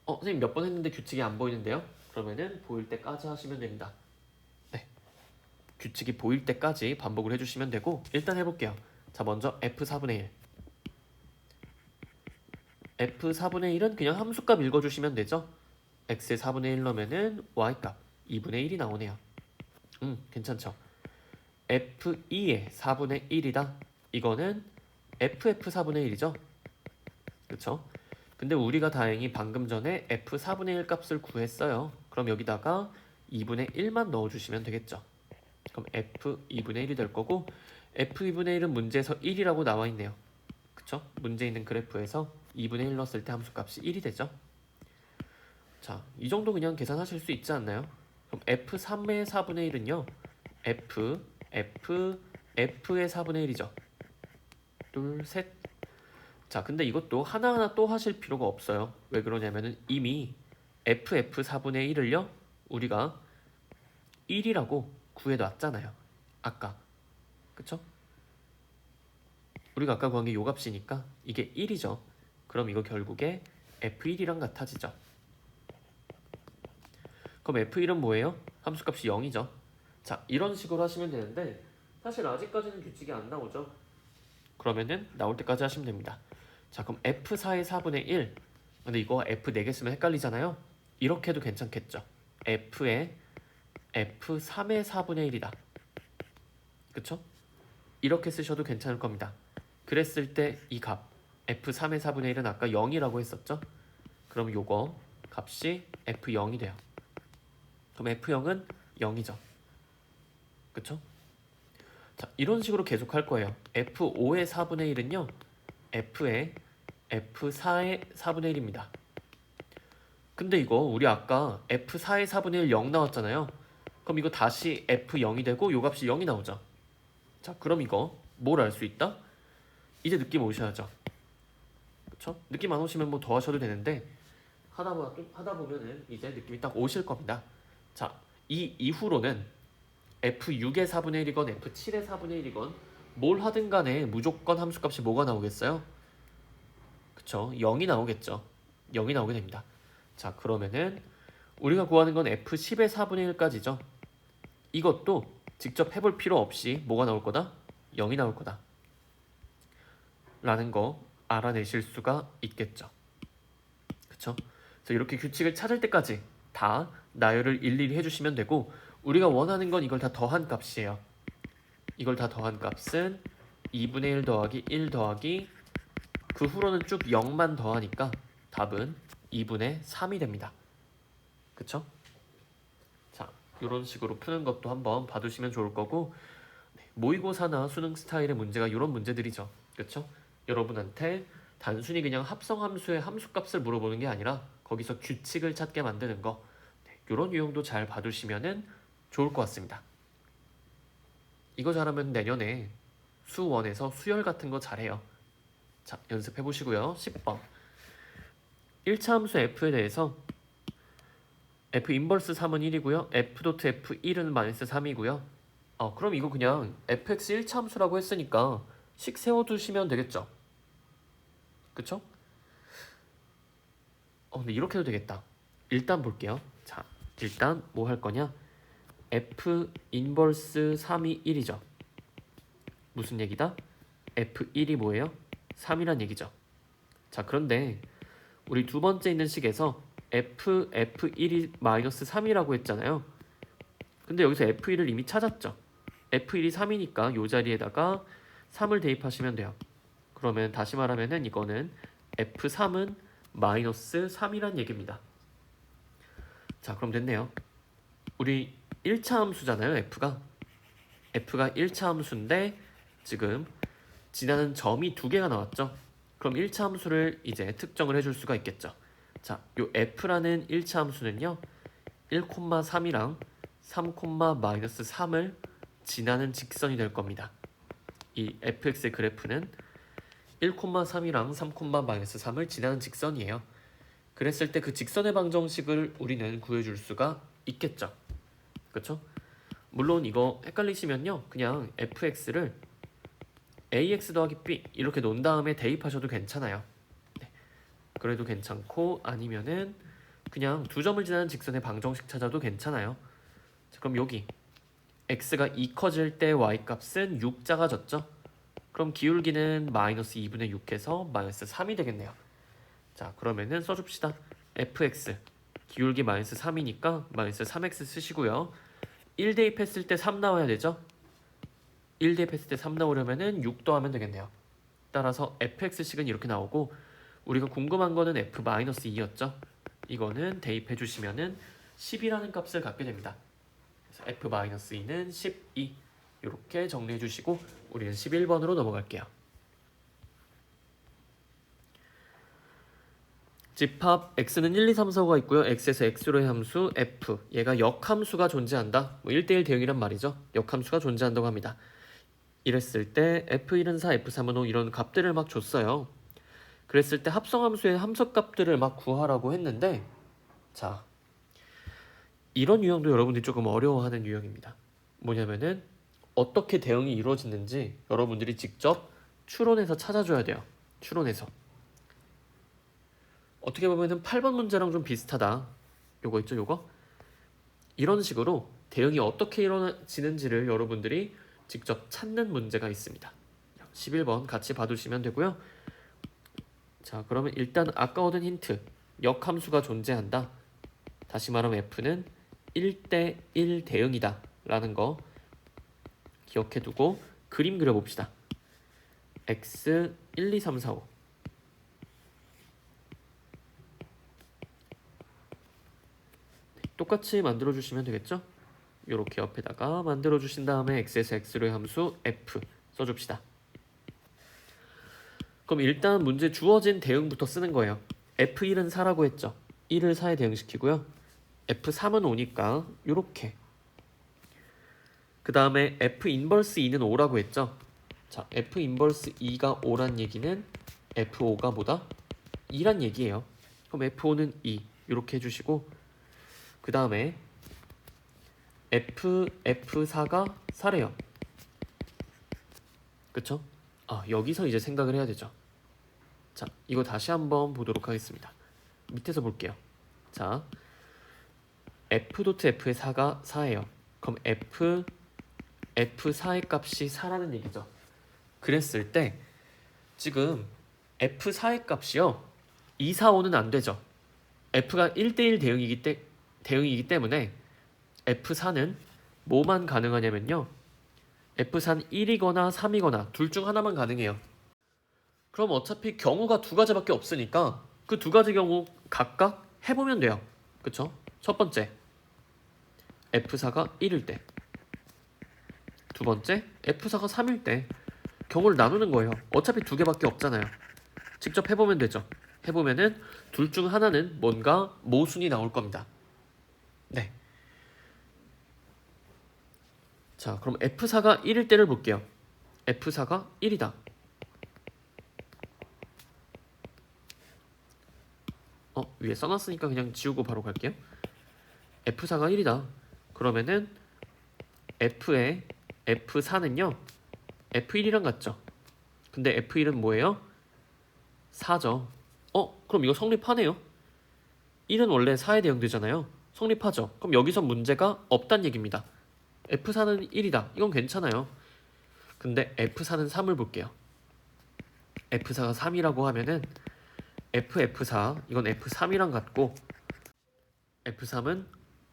선생님 몇 번 했는데 규칙이 안 보이는데요? 그러면은 보일 때까지 하시면 됩니다. 네, 규칙이 보일 때까지 반복을 해주시면 되고, 일단 해볼게요. 자, 먼저 f4분의 1. f4분의 1은 그냥 함수값 읽어주시면 되죠. x의 4분의 1 넣으면은 y값 2분의 1이 나오네요. 괜찮죠? f2의 4분의 1이다. 이거는 ff4분의 1이죠. 그쵸? 근데 우리가 다행히 방금 전에 f4분의 1 값을 구했어요. 그럼 여기다가 2분의 1만 넣어주시면 되겠죠. 그럼 f2분의 1이 될 거고, f2분의 1은 문제에서 1이라고 나와 있네요. 그쵸? 문제 있는 그래프에서 2분의 1 넣었을 때 함수값이 1이 되죠. 자, 이 정도 그냥 계산하실 수 있지 않나요? 그럼 f3의 4분의 1은요 f의 4분의 1이죠. 둘, 셋. 자, 근데 이것도 하나하나 또 하실 필요가 없어요. 왜 그러냐면은 이미 FF 4분의 1을요 우리가 1이라고 구해놨잖아요. 아까. 그쵸? 우리가 아까 구한 게 요 값이니까 이게 1이죠. 그럼 이거 결국에 F1이랑 같아지죠. 그럼 F1은 뭐예요? 함수값이 0이죠. 자, 이런 식으로 하시면 되는데 사실 아직까지는 규칙이 안 나오죠. 그러면은 나올 때까지 하시면 됩니다. 자, 그럼 F4의 4분의 1. 근데 이거 F 4개 쓰면 헷갈리잖아요. 이렇게 해도 괜찮겠죠. F의 F3의 4분의 1이다. 그쵸? 이렇게 쓰셔도 괜찮을 겁니다. 그랬을 때 이 값 F3의 4분의 1은 아까 0이라고 했었죠? 그럼 요거 값이 F0이 돼요. 그럼 F0은 0이죠. 그쵸? 자, 이런 식으로 계속 할 거예요. F5의 4분의 1은요. F의 F4의 4분의 1입니다. 근데 이거 우리 아까 F4의 4분의 1 0 나왔잖아요. 그럼 이거 다시 F0이 되고 요 값이 0이 나오죠. 자, 그럼 이거 뭘 알 수 있다? 이제 느낌 오셔야죠. 그쵸? 느낌 안 오시면 뭐 더 하셔도 되는데 하다 보면은 이제 느낌이 딱 오실 겁니다. 자, 이 이후로는 F6의 4분의 1이건 F7의 4분의 1이건 뭘 하든 간에 무조건 함수값이 뭐가 나오겠어요? 그쵸? 0이 나오겠죠. 0이 나오게 됩니다. 자, 그러면은 우리가 구하는 건 F10의 4분의 1까지죠. 이것도 직접 해볼 필요 없이 뭐가 나올 거다? 0이 나올 거다. 라는 거 알아내실 수가 있겠죠. 그쵸? 그래서 이렇게 규칙을 찾을 때까지 다 나열을 일일이 해주시면 되고 우리가 원하는 건 이걸 다 더한 값이에요. 이걸 다 더한 값은 2분의 1 더하기 1 더하기 그 후로는 쭉 0만 더하니까 답은 2분의 3이 됩니다. 그쵸? 자, 이런 식으로 푸는 것도 한번 봐두시면 좋을 거고 모의고사나 수능 스타일의 문제가 이런 문제들이죠. 그쵸? 여러분한테 단순히 그냥 합성함수의 함수값을 물어보는 게 아니라 거기서 규칙을 찾게 만드는 거 이런 유형도 잘 봐두시면 좋을 것 같습니다. 이거 잘하면 내년에 수1에서 수열 같은 거 잘해요. 자, 연습해 보시고요. 10번 1차 함수 f에 대해서 f 인버스 3은 1이고요. f 도트 f1은 마이너스 3이고요. 그럼 이거 그냥 fx 1차 함수라고 했으니까 식 세워두시면 되겠죠. 그쵸? 근데 이렇게 해도 되겠다. 일단 볼게요. 자, 일단 뭐 할 거냐? f 인버스 3이 1이죠. 무슨 얘기다? f1이 뭐예요? 3이란 얘기죠. 자, 그런데 우리 두 번째 있는 식에서 f1이 마이너스 3이라고 했잖아요. 근데 여기서 f1을 이미 찾았죠. f1이 3이니까 이 자리에다가 3을 대입하시면 돼요. 그러면 다시 말하면은 이거는 f3은 마이너스 3이란 얘기입니다. 자, 그럼 됐네요. 우리 1차 함수잖아요, f가 1차 함수인데 지금 지나는 점이 두 개가 나왔죠. 그럼 1차 함수를 이제 특정을 해줄 수가 있겠죠. 자, 요 f라는 1차 함수는요 1,3이랑 3, 마이너스 3을 지나는 직선이 될 겁니다. 이 fx의 그래프는 1,3이랑 3, 마이너스 3을 지나는 직선이에요. 그랬을 때 그 직선의 방정식을 우리는 구해줄 수가 있겠죠. 그렇죠? 물론 이거 헷갈리시면요 그냥 fx를 ax 더하기 b 이렇게 놓은 다음에 대입하셔도 괜찮아요. 네. 그래도 괜찮고 아니면은 그냥 두 점을 지나는 직선의 방정식 찾아도 괜찮아요. 자, 그럼 여기 x가 2 커질 때 y 값은 6 작아졌죠? 그럼 기울기는 마이너스 2분의 6에서 마이너스 3이 되겠네요. 자, 그러면은 써줍시다. fx 기울기 마이너스 3이니까 마이너스 3x 쓰시고요. 1 대입했을 때 3 나와야 되죠? 1 대입했을 때 3 나오려면은 6 더하면 되겠네요. 따라서 fx식은 이렇게 나오고 우리가 궁금한 거는 f-2였죠? 이거는 대입해 주시면은 10이라는 값을 갖게 됩니다. 그래서 f-2는 12 이렇게 정리해 주시고 우리는 11번으로 넘어갈게요. 집합 x는 1, 2, 3, 4가 있고요. x에서 x로의 함수 f 얘가 역함수가 존재한다. 1대1 대응이란 말이죠. 역함수가 존재한다고 합니다. 이랬을 때 f1은 4, f3은 5 이런 값들을 막 줬어요. 그랬을 때 합성함수의 함수값들을 막 구하라고 했는데, 자, 이런 유형도 여러분들이 조금 어려워하는 유형입니다. 뭐냐면은 어떻게 대응이 이루어지는지 여러분들이 직접 추론해서 찾아줘야 돼요. 추론해서. 어떻게 보면은 8번 문제랑 좀 비슷하다. 요거 있죠, 요거? 이런 식으로 대응이 어떻게 이루어지는지를 여러분들이 직접 찾는 문제가 있습니다. 11번 같이 봐두시면 되고요. 자, 그러면 일단 아까 얻은 힌트, 역함수가 존재한다. 다시 말하면 F는 1대1 대응이다 라는 거 기억해 두고 그림 그려봅시다. x 1, 2, 3, 4, 5 똑같이 만들어 주시면 되겠죠? 이렇게 옆에다가 만들어 주신 다음에 x에서 x로의 함수 f 써줍시다. 그럼 일단 문제 주어진 대응부터 쓰는 거예요. f1은 4라고 했죠. 1을 4에 대응시키고요. f3은 5니까 이렇게. 그 다음에 f 인버스 2는 5라고 했죠. 자, f 인버스 2가 5란 얘기는 f5가 뭐다? 2란 얘기예요. 그럼 f5는 2 이렇게 해주시고, 그 다음에 f4가 4래요. 그쵸? 여기서 이제 생각을 해야 되죠. 자, 이거 다시 한번 보도록 하겠습니다. 밑에서 볼게요. 자, f.f의 4가 4예요. 그럼 f4의 값이 4라는 얘기죠. 그랬을 때 지금 f4의 값이요. 2, 4, 5는 안 되죠. f가 1대1 대응이기 때문에 f4는 뭐만 가능하냐면요. f4는 1이거나 3이거나 둘 중 하나만 가능해요. 그럼 어차피 경우가 두 가지밖에 없으니까 그 두 가지 경우 각각 해보면 돼요. 그쵸? 첫 번째, f4가 1일 때. 두 번째, f4가 3일 때. 경우를 나누는 거예요. 어차피 두 개밖에 없잖아요. 직접 해보면 되죠. 해보면은 둘 중 하나는 뭔가 모순이 나올 겁니다. 네. 자, 그럼 f4가 1일 때를 볼게요. f4가 1이다. 위에 써놨으니까 그냥 지우고 바로 갈게요. f4가 1이다. 그러면은 f의 f4는요. f1이랑 같죠? 근데 f1은 뭐예요? 4죠. 그럼 이거 성립하네요. 1은 원래 4에 대응되잖아요. 성립하죠. 그럼 여기서 문제가 없단 얘기입니다. f4는 1이다. 이건 괜찮아요. 근데 f4는 3을 볼게요. f4가 3이라고 하면은 f4 이건 f3이랑 같고 f3은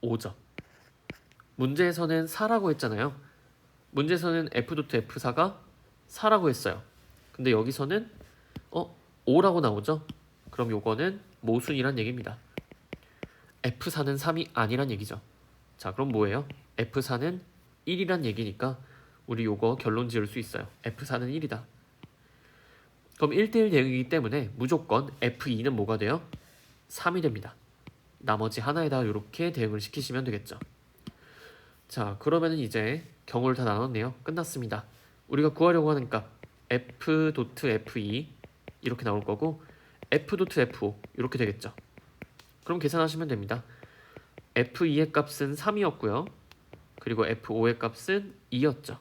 5죠. 문제에서는 4라고 했잖아요. 문제에서는 f.f4가 4라고 했어요. 근데 여기서는 5라고 나오죠. 그럼 요거는 모순이란 얘기입니다. f4는 3이 아니란 얘기죠. 자, 그럼 뭐예요? f4는 1이란 얘기니까 우리 요거 결론 지을 수 있어요. f4는 1이다. 그럼 1대1 대응이기 때문에 무조건 f2는 뭐가 돼요? 3이 됩니다. 나머지 하나에다 이렇게 대응을 시키시면 되겠죠. 자, 그러면은 이제 경우를 다 나눴네요. 끝났습니다. 우리가 구하려고 하는 값 f.f2 이렇게 나올 거고 f.f5 이렇게 되겠죠. 그럼 계산하시면 됩니다. f2의 값은 3이었고요. 그리고 f5의 값은 2였죠.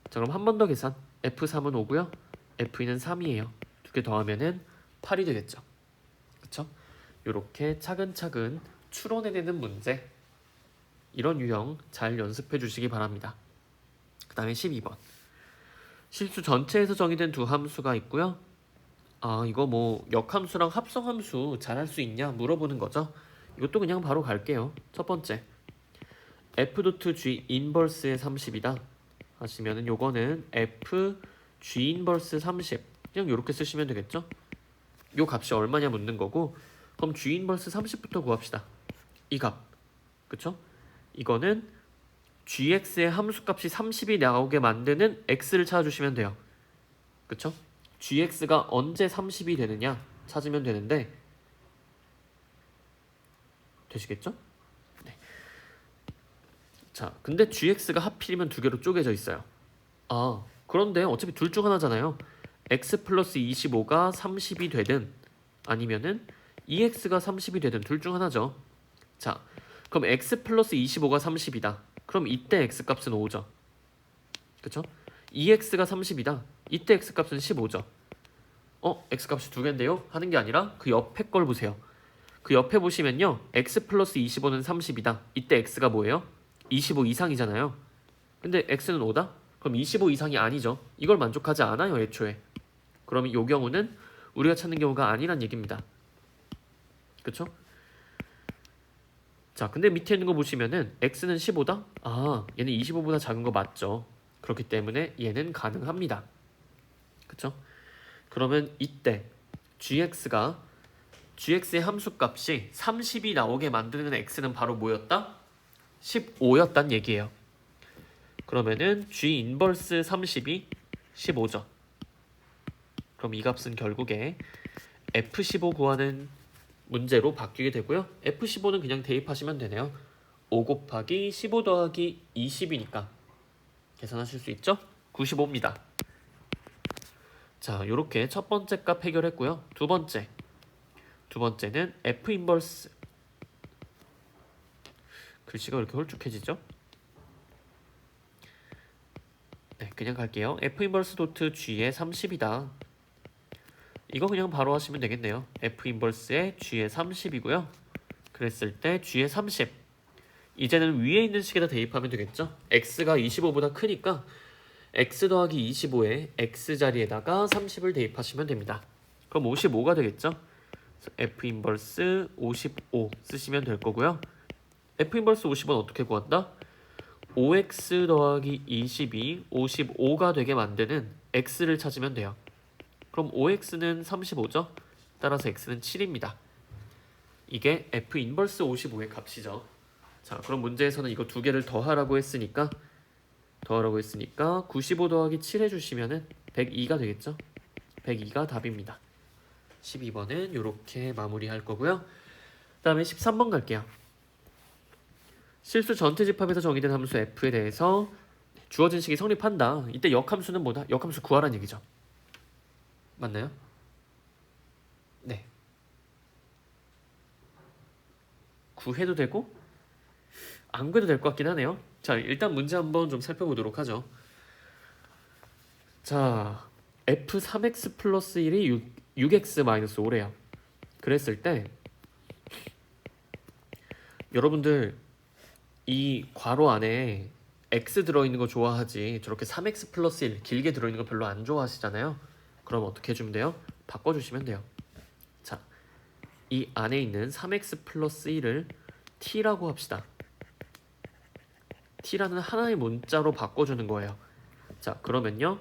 자, 그럼 한 번 더 계산. f3은 5고요. f2는 3이에요. 두 개 더하면은 8이 되겠죠. 그쵸? 이렇게 차근차근 추론해내는 문제, 이런 유형 잘 연습해 주시기 바랍니다. 그 다음에 12번. 실수 전체에서 정의된 두 함수가 있고요. 이거 뭐 역함수랑 합성함수 잘할 수 있냐 물어보는 거죠. 이것도 그냥 바로 갈게요. 첫 번째, f.g 인버스의 30이다 하시면은 요거는 f g 인버스 30 그냥 요렇게 쓰시면 되겠죠. 요 값이 얼마냐 묻는 거고, 그럼 g 인버스 30부터 구합시다. 이 값, 그쵸? 이거는 gx의 함수값이 30이 나오게 만드는 x를 찾아주시면 돼요. 그쵸? gx가 언제 30이 되느냐 찾으면 되는데, 되시겠죠? 네. 자, 근데 gx가 하필이면 두 개로 쪼개져 있어요. 그런데 어차피 둘 중 하나잖아요. x 플러스 25가 30이 되든 아니면은 2x가 30이 되든 둘 중 하나죠. 자, 그럼 x 플러스 25가 30이다. 그럼 이때 x 값은 5죠. 그쵸? 2x가 30이다. 이때 x 값은 15죠. x 값이 두 개인데요? 하는 게 아니라 그 옆에 걸 보세요. 그 옆에 보시면요. x 플러스 25는 30이다. 이때 x가 뭐예요? 25 이상이잖아요. 근데 x는 5다? 그럼 25 이상이 아니죠. 이걸 만족하지 않아요, 애초에. 그러면 이 경우는 우리가 찾는 경우가 아니란 얘기입니다. 그쵸? 자, 근데 밑에 있는 거 보시면은 x는 15다? 아, 얘는 25보다 작은 거 맞죠. 그렇기 때문에 얘는 가능합니다. 그쵸? 그러면 이때 gx의 함수값이 30이 나오게 만드는 x는 바로 뭐였다? 15였단 얘기예요. 그러면은 g 인버스 30이 15죠. 그럼 이 값은 결국에 F15 구하는 문제로 바뀌게 되고요. F15는 그냥 대입하시면 되네요. 5 곱하기 15 더하기 20이니까 계산하실 수 있죠? 95입니다. 자, 요렇게 첫 번째 값 해결했고요. 두 번째는 F 인버스, 글씨가 왜 이렇게 홀쭉해지죠? 네, 그냥 갈게요. F 인버스 도트 G의 30이다. 이거 그냥 바로 하시면 되겠네요. F 인버스의 G의 30이고요. 그랬을 때 G의 30. 이제는 위에 있는 식에다 대입하면 되겠죠? X가 25보다 크니까 X 더하기 25에 X 자리에다가 30을 대입하시면 됩니다. 그럼 55가 되겠죠? F 인버스 55 쓰시면 될 거고요. F 인버스 50은 어떻게 구한다? 5X 더하기 20이 55가 되게 만드는 X를 찾으면 돼요. 그럼 5x는 35죠? 따라서 x는 7입니다. 이게 f 인버스 55의 값이죠. 자, 그럼 문제에서는 이거 두 개를 더하라고 했으니까 95 더하기 7 해주시면은 102가 되겠죠? 102가 답입니다. 12번은 이렇게 마무리할 거고요. 그 다음에 13번 갈게요. 실수 전체 집합에서 정의된 함수 f에 대해서 주어진 식이 성립한다. 이때 역함수는 뭐다? 역함수 구하라는 얘기죠. 맞나요? 네. 구해도 되고 안 구해도 될 것 같긴 하네요. 자, 일단 문제 한번 좀 살펴보도록 하죠. 자, f3x 플러스 1이 6x 마이너스 5래요. 그랬을 때 여러분들 이 괄호 안에 x 들어있는 거 좋아하지 저렇게 3x 플러스 1 길게 들어있는 거 별로 안 좋아하시잖아요. 그럼 어떻게 해주면 돼요? 바꿔주시면 돼요. 자, 이 안에 있는 3x 플러스 1을 t라고 합시다. t라는 하나의 문자로 바꿔주는 거예요. 자, 그러면요.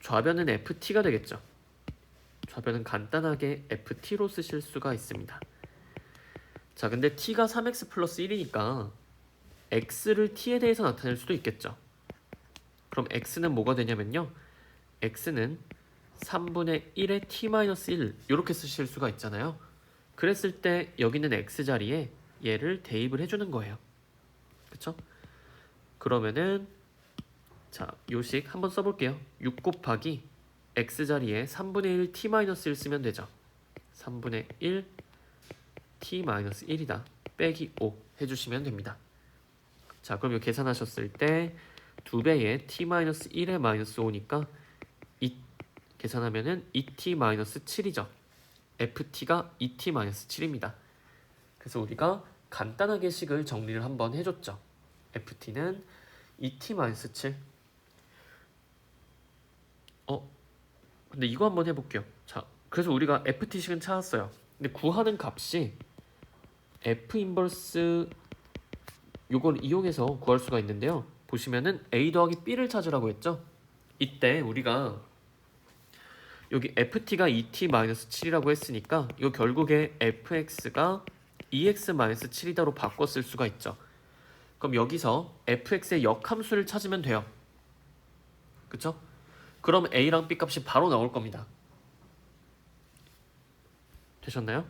좌변은 ft가 되겠죠. 좌변은 간단하게 ft로 쓰실 수가 있습니다. 자, 근데 t가 3x 플러스 1이니까 x를 t에 대해서 나타낼 수도 있겠죠. 그럼 x는 뭐가 되냐면요. x는 3분의 1의 t-1 이렇게 쓰실 수가 있잖아요. 그랬을 때 여기 있는 x자리에 얘를 대입을 해주는 거예요. 그쵸? 그러면은 자, 요식 한번 써볼게요. 6 곱하기 x자리에 3분의 1 t-1 쓰면 되죠. 3분의 1 t-1이다. 빼기 5 해주시면 됩니다. 자, 그럼 이거 계산하셨을 때 2배의 t-1의 마이너스 5니까 계산하면은 2t-7이죠. ft가 2t-7입니다. 그래서 우리가 간단하게 식을 정리를 한번 해줬죠. ft는 2t-7. 근데 이거 한번 해볼게요. 자, 그래서 우리가 ft식은 찾았어요. 근데 구하는 값이 f 인버스 요걸 이용해서 구할 수가 있는데요. 보시면은 a 더하기 b를 찾으라고 했죠. 이때 우리가 여기 ft가 2t-7이라고 했으니까 이거 결국에 fx가 2x-7이다로 바꿔 쓸 수가 있죠. 그럼 여기서 fx의 역함수를 찾으면 돼요. 그쵸? 그럼 a랑 b 값이 바로 나올 겁니다. 되셨나요?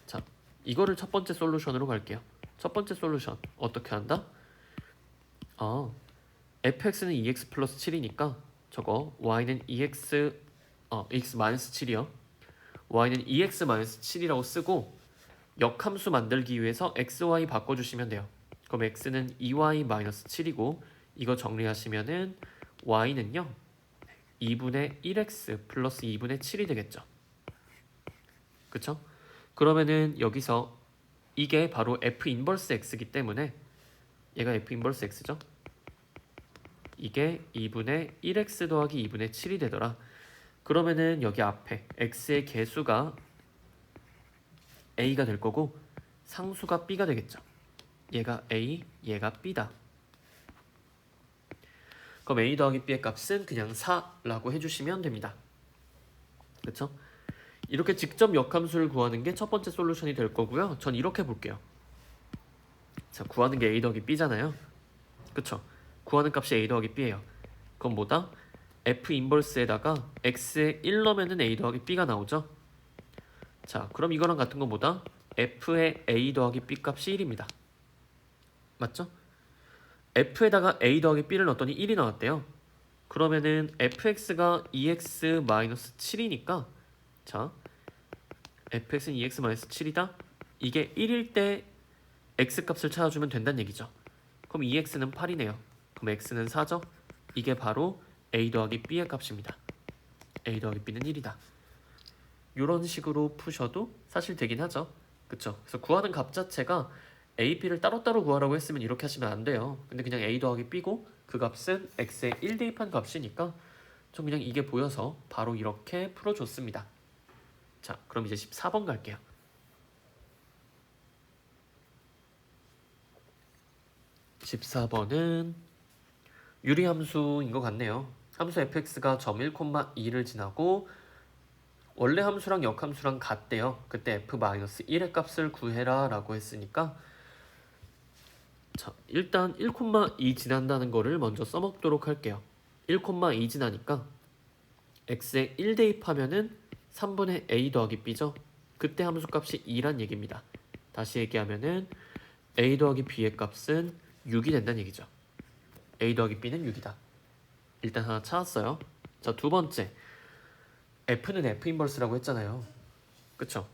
자, 이거를 첫 번째 솔루션으로 갈게요. 첫 번째 솔루션 어떻게 한다? fx는 2x 플러스 7이니까 저거 y는 x x-7이요. y는 2x-7이라고 쓰고 역함수 만들기 위해서 xy 바꿔주시면 돼요. 그럼 x는 2y-7이고 이거 정리하시면은 y는요 2분의 1x 플러스 2분의 7이 되겠죠. 그쵸? 그러면은 여기서 이게 바로 f 인버스 x이기 때문에 얘가 f 인버스 x죠. 이게 2분의 1x 더하기 2분의 7이 되더라. 그러면은 여기 앞에 x의 개수가 a가 될 거고 상수가 b가 되겠죠. 얘가 a, 얘가 b다. 그럼 a 더하기 b의 값은 그냥 4라고 해주시면 됩니다. 그쵸? 이렇게 직접 역함수를 구하는 게 첫 번째 솔루션이 될 거고요. 전 이렇게 볼게요. 자, 구하는 게 a 더하기 b잖아요. 그쵸? 구하는 값이 a 더하기 b예요. 그럼 뭐다? f 인버스에다가 x에 1 넣으면은 a 더하기 b가 나오죠. 자, 그럼 이거랑 같은 건 뭐다? f의 a 더하기 b 값이 1입니다. 맞죠? f에다가 a 더하기 b를 넣었더니 1이 나왔대요. 그러면은 fx가 2x-7이니까 자, fx는 2x-7이다. 이게 1일 때 x값을 찾아주면 된다는 얘기죠. 그럼 2x는 8이네요. 그럼 x는 4죠. 이게 바로 a 더하기 b의 값입니다. a 더하기 b는 1이다. 이런 식으로 푸셔도 사실 되긴 하죠. 그쵸? 그래서 구하는 값 자체가 a, b를 따로따로 구하라고 했으면 이렇게 하시면 안 돼요. 근데 그냥 a 더하기 b고 그 값은 x에 1 대입한 값이니까 좀 그냥 이게 보여서 바로 이렇게 풀어줬습니다. 자, 그럼 이제 14번 갈게요. 14번은 유리함수인 것 같네요. 함수 fx가 점 1,2를 지나고 원래 함수랑 역함수랑 같대요. 그때 f-1의 값을 구해라 라고 했으니까 자, 일단 1,2 지난다는 거를 먼저 써먹도록 할게요. 1,2 지나니까 x에 1 대입하면은 3분의 a 더하기 b죠. 그때 함수값이 2란 얘기입니다. 다시 얘기하면은 a 더하기 b의 값은 6이 된다는 얘기죠. a 더하기 b는 6이다. 일단 하나 찾았어요. 자, 두 번째 f는 f 인버스라고 했잖아요. 그쵸?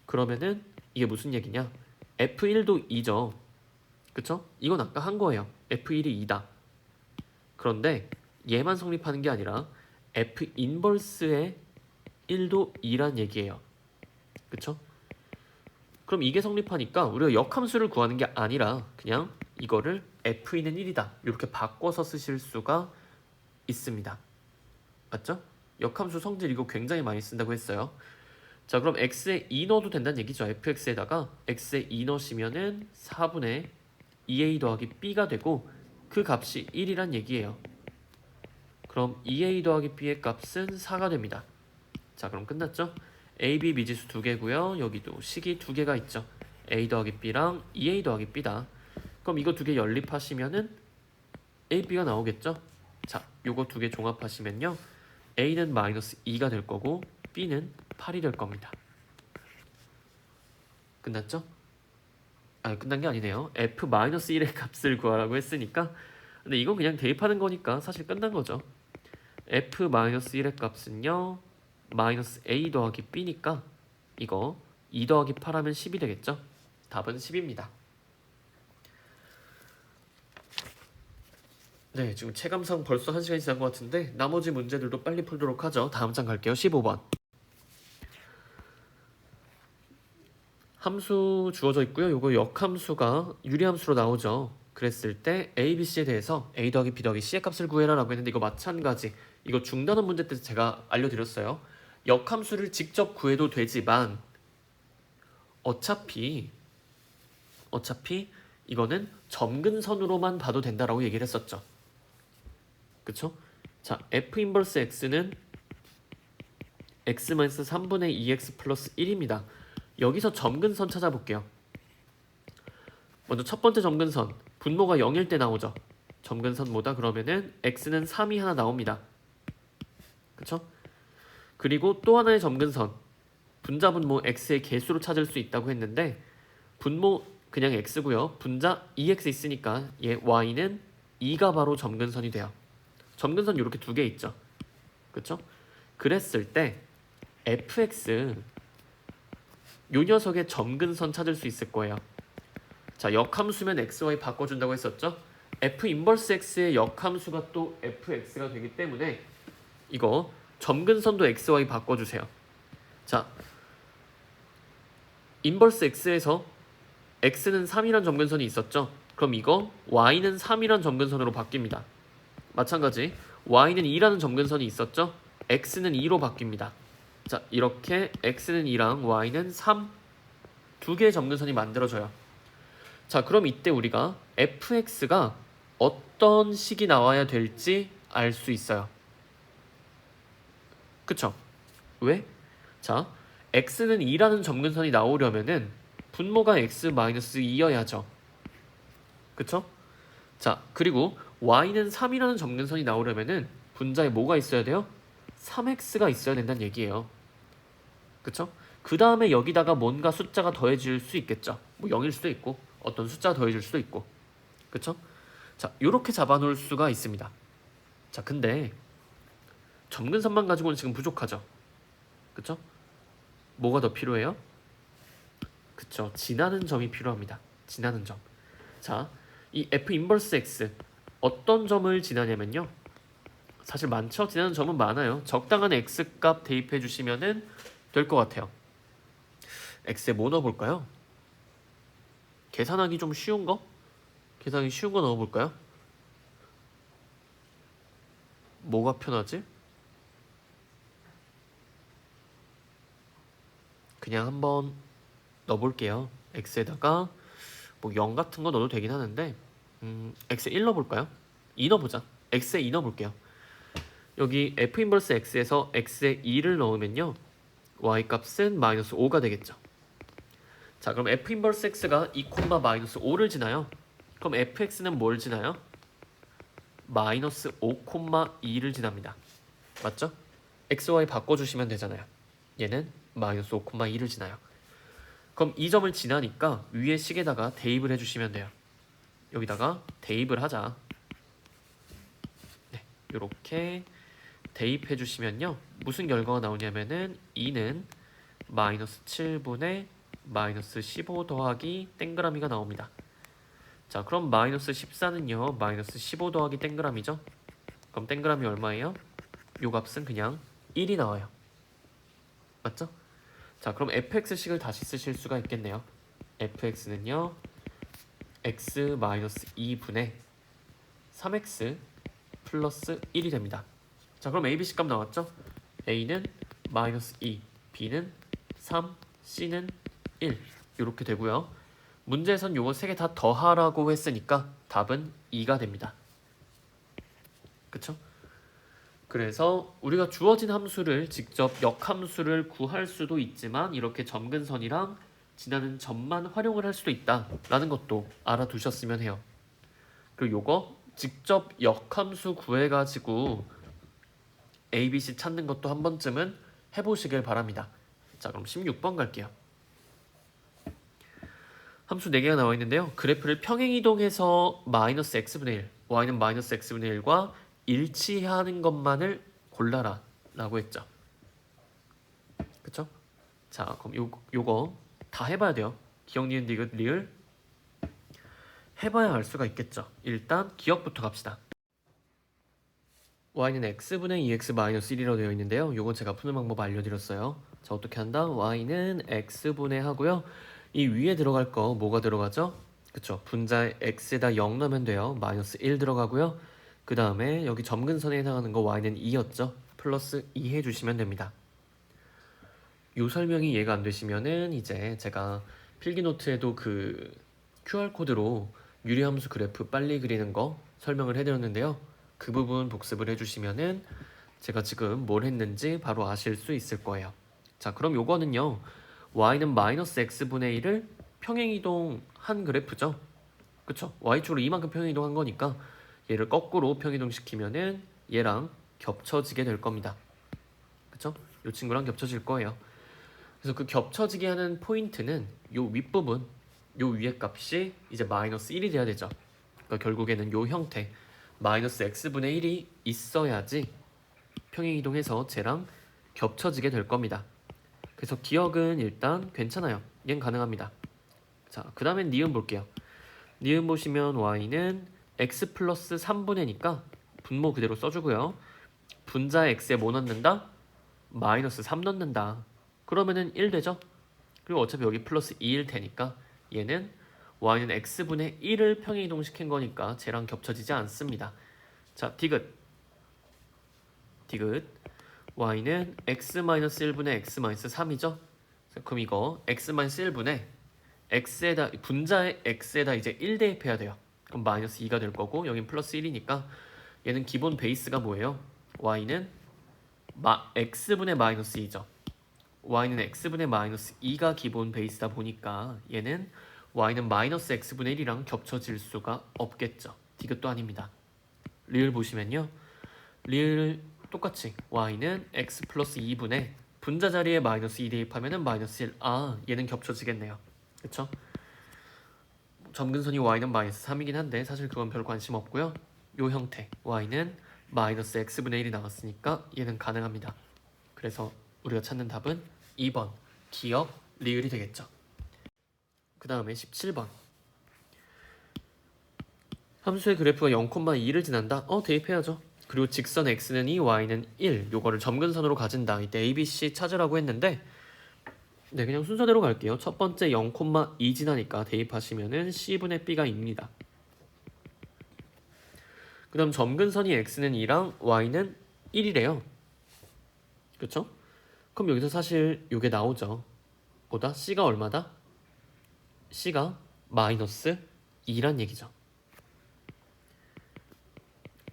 그러면은 이게 무슨 얘기냐? f1도 2죠. 그쵸? 이건 아까 한 거예요. f1이 2다. 그런데 얘만 성립하는 게 아니라 f 인버스의 1도 2란 얘기예요. 그쵸? 그럼 이게 성립하니까 우리가 역함수를 구하는 게 아니라 그냥 이거를 f2는 1이다. 이렇게 바꿔서 쓰실 수가 있습니다. 맞죠? 역함수 성질 이거 굉장히 많이 쓴다고 했어요. 자, 그럼 x에 2 넣어도 된다는 얘기죠. fx에다가 x에 2 넣으시면은 4분의 2a 더하기 b가 되고 그 값이 1이란 얘기예요. 그럼 2a 더하기 b의 값은 4가 됩니다. 자, 그럼 끝났죠? a, b 미지수 두 개고요. 여기도 식이 두 개가 있죠. a 더하기 b랑 2a 더하기 b다. 그럼 이거 두 개 연립하시면은 a, b가 나오겠죠? 자, 요거 두 개 종합하시면요. a는 마이너스 2가 될 거고 b는 8이 될 겁니다. 끝났죠? 아, 끝난 게 아니네요. f-1의 값을 구하라고 했으니까 근데 이건 그냥 대입하는 거니까 사실 끝난 거죠. f-1의 값은요. 마이너스 a 더하기 b니까 이거 2 더하기 8하면 10이 되겠죠? 답은 10입니다. 네, 지금 체감상 벌써 1시간이 지난 것 같은데 나머지 문제들도 빨리 풀도록 하죠. 다음 장 갈게요. 15번. 함수 주어져 있고요. 요거 역함수가 유리함수로 나오죠. 그랬을 때 a, b, c에 대해서 a 더하기 b 더하기 c의 값을 구해라 라고 했는데 이거 마찬가지. 이거 중단원 문제 때 제가 알려드렸어요. 역함수를 직접 구해도 되지만 어차피 이거는 점근선으로만 봐도 된다라고 얘기를 했었죠. 그쵸? 자, f 인버스 x는 x-3분의 2x 플러스 1입니다. 여기서 점근선 찾아볼게요. 먼저 첫 번째 점근선 분모가 0일 때 나오죠. 점근선 뭐다? 그러면은 x는 3이 하나 나옵니다. 그쵸? 그리고 또 하나의 점근선 분자 분모 x의 개수로 찾을 수 있다고 했는데 분모 그냥 x고요. 분자 2x 있으니까 얘 y는 2가 바로 점근선이 돼요. 점근선 이렇게 두 개 있죠. 그쵸? 그랬을 때 fx 요 녀석의 점근선 찾을 수 있을 거예요. 자, 역함수면 xy 바꿔준다고 했었죠? f 인버스 x의 역함수가 또 fx가 되기 때문에 이거 점근선도 xy 바꿔주세요. 자, 인버스 x에서 x는 3이란 점근선이 있었죠? 그럼 이거 y는 3이란 점근선으로 바뀝니다. 마찬가지 y는 2라는 점근선이 있었죠? x는 2로 바뀝니다. 자, 이렇게 x는 2랑 y는 3 두 개의 점근선이 만들어져요. 자, 그럼 이때 우리가 fx가 어떤 식이 나와야 될지 알 수 있어요. 그쵸? 왜? 자, x는 2라는 점근선이 나오려면은 분모가 x-2여야죠. 그쵸? 자, 그리고 y는 3이라는 점근선이 나오려면은 분자에 뭐가 있어야 돼요? 3x가 있어야 된다는 얘기예요. 그쵸? 그 다음에 여기다가 뭔가 숫자가 더해질 수 있겠죠. 뭐 0일 수도 있고 어떤 숫자가 더해질 수도 있고. 그쵸? 자, 요렇게 잡아놓을 수가 있습니다. 자, 근데 점근선만 가지고는 지금 부족하죠. 그쵸? 뭐가 더 필요해요? 그쵸? 지나는 점이 필요합니다. 지나는 점. 자, 이 f 인버스 x 어떤 점을 지나냐면요. 사실 많죠? 지나는 점은 많아요. 적당한 x 값 대입해 주시면은 될 것 같아요. x에 뭐 넣어볼까요? 계산하기 좀 쉬운 거? 계산하기 쉬운 거 넣어볼까요? 뭐가 편하지? 그냥 한번 넣어볼게요. x에다가 뭐 0 같은 거 넣어도 되긴 하는데 x에 1 넣어볼까요? 2 넣어보자. x에 2 넣어볼게요. 여기 f 인버스 x에서 x에 2를 넣으면요. y 값은 마이너스 5가 되겠죠. 자, 그럼 f 인버스 x가 2, 마이너스 5를 지나요. 그럼 fx는 뭘 지나요? 마이너스 5, 2를 지납니다. 맞죠? x, y 바꿔주시면 되잖아요. 얘는 마이너스 5, 2를 지나요. 그럼 이 점을 지나니까 위에 식에다가 대입을 해주시면 돼요. 여기다가 대입을 하자. 네, 이렇게 대입해 주시면요. 무슨 결과가 나오냐면은 2는 마이너스 7분의 마이너스 15 더하기 땡그라미가 나옵니다. 자, 그럼 마이너스 14는요. 마이너스 15 더하기 땡그라미죠. 그럼 땡그라미 얼마예요? 요 값은 그냥 1이 나와요. 맞죠? 자, 그럼 fx식을 다시 쓰실 수가 있겠네요. fx는요. x 마이너스 2분의 3x 플러스 1이 됩니다. 자, 그럼 a, b, c 값 나왔죠? a는 마이너스 2, b는 3, c는 1 이렇게 되고요. 문제에선 요거 3개 다 더하라고 했으니까 답은 2가 됩니다. 그쵸? 그래서 우리가 주어진 함수를 직접 역함수를 구할 수도 있지만 이렇게 점근선이랑 지나는 점만 활용을 할 수도 있다라는 것도 알아두셨으면 해요. 그리고 요거 직접 역함수 구해가지고 A, B, C 찾는 것도 한 번쯤은 해보시길 바랍니다. 자, 그럼 16번 갈게요. 함수 4개가 나와 있는데요. 그래프를 평행이동해서 마이너스 x분의 1, y는 마이너스 x분의 1과 일치하는 것만을 골라라 라고 했죠. 그쵸? 자, 그럼 요거 다 해봐야 돼요. 기억, 니은, 디귿, 리을 해봐야 알 수가 있겠죠. 일단 기억부터 갑시다. y는 x분의 2x 마이너스 1이라고 되어 있는데요. 요건 제가 푸는 방법 알려드렸어요. 자, 어떻게 한다? y는 x분의 하고요. 이 위에 들어갈 거 뭐가 들어가죠? 그쵸? 분자에 x에다 0 넣으면 돼요. 마이너스 1 들어가고요. 그 다음에 여기 점근선에 해당하는 거 y는 2였죠. 플러스 2 해주시면 됩니다. 요 설명이 이해가 안 되시면은 이제 제가 필기노트에도 그 QR코드로 유리함수 그래프 빨리 그리는 거 설명을 해드렸는데요. 그 부분 복습을 해주시면은 제가 지금 뭘 했는지 바로 아실 수 있을 거예요. 자, 그럼 요거는요. y는 마이너스 x분의 1을 평행이동한 그래프죠. 그쵸? y축으로 이만큼 평행이동한 거니까 얘를 거꾸로 평행이동시키면은 얘랑 겹쳐지게 될 겁니다. 그쵸? 요 친구랑 겹쳐질 거예요. 그래서 그 겹쳐지게 하는 포인트는 요 윗부분, 요 위에 값이 이제 마이너스 1이 돼야 되죠. 그러니까 결국에는 요 형태 마이너스 x분의 1이 있어야지 평행이동해서 쟤랑 겹쳐지게 될 겁니다. 그래서 기억은 일단 괜찮아요. 얘는 가능합니다. 자, 그 다음엔 니은 볼게요. 니은 보시면 y는 x 플러스 3분의니까 분모 그대로 써주고요. 분자에 x에 뭐 넣는다? 마이너스 3 넣는다. 그러면은 1 되죠? 그리고 어차피 여기 플러스 2일 테니까 얘는 y는 x분의 1을 평행이동시킨 거니까 쟤랑 겹쳐지지 않습니다. 자, 디귿 y는 x-1분의 x-3이죠? 그럼 이거 x-1분의 x에다 분자의 x에다 이제 1 대입해야 돼요. 그럼 마이너스 2가 될 거고 여긴 플러스 1이니까 얘는 기본 베이스가 뭐예요? y는 x분의 마이너스 2죠. y는 x분의 마이너스 2가 기본 베이스다 보니까 얘는 y는 마이너스 x분의 1이랑 겹쳐질 수가 없겠죠. 디귿도 아닙니다. 리을 보시면요. 리을 똑같이 y는 x 플러스 2분의 분자 자리에 마이너스 2 대입하면은 마이너스 1. 아, 얘는 겹쳐지겠네요. 그쵸? 점근선이 y는 마이너스 3이긴 한데 사실 그건 별 관심 없고요. 요 형태 y는 마이너스 x분의 1이 나왔으니까 얘는 가능합니다. 그래서 우리가 찾는 답은 2번 기역 리을이 되겠죠. 그 다음에 17번 함수의 그래프가 0,2를 지난다? 대입해야죠. 그리고 직선 x는 2, y는 1 요거를 점근선으로 가진다. 이때 a, b, c 찾으라고 했는데 네, 그냥 순서대로 갈게요. 첫 번째 0,2 지나니까 대입하시면은 c분의 b가 2입니다. 그 다음 점근선이 x는 2랑 y는 1이래요. 그쵸? 그럼 여기서 사실 요게 나오죠. 보다 c가 얼마다? c가 마이너스 2란 얘기죠.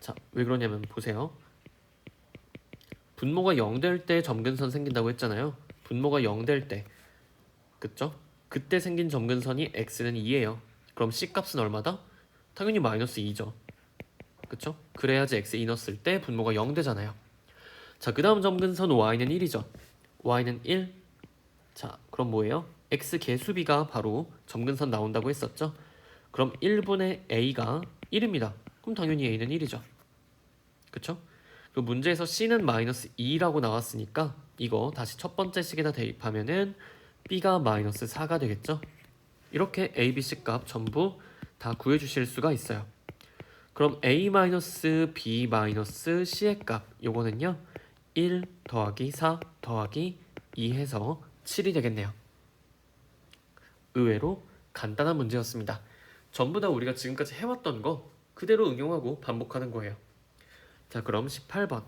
자, 왜 그러냐면 보세요. 분모가 0 될 때 점근선 생긴다고 했잖아요. 분모가 0 될 때, 그쵸? 그때 생긴 점근선이 x는 2예요. 그럼 c 값은 얼마다? 당연히 마이너스 2죠. 그쵸? 그래야지 x에 2 넣었을 때 분모가 0 되잖아요. 자, 그 다음 점근선 y는 1이죠. y는 1. 자, 그럼 뭐예요? x 개수비가 바로 점근선 나온다고 했었죠. 그럼 1분의 a가 1입니다. 그럼 당연히 a는 1이죠. 그쵸? 그 문제에서 c는 마이너스 2라고 나왔으니까 이거 다시 첫 번째 식에다 대입하면은 b가 마이너스 4가 되겠죠? 이렇게 a, b, c 값 전부 다 구해주실 수가 있어요. 그럼 a 마이너스 b 마이너스 c의 값 요거는요 1 더하기 4 더하기 2 해서 7이 되겠네요. 의외로 간단한 문제였습니다. 전부 다 우리가 지금까지 해왔던 거 그대로 응용하고 반복하는 거예요. 자, 그럼 18번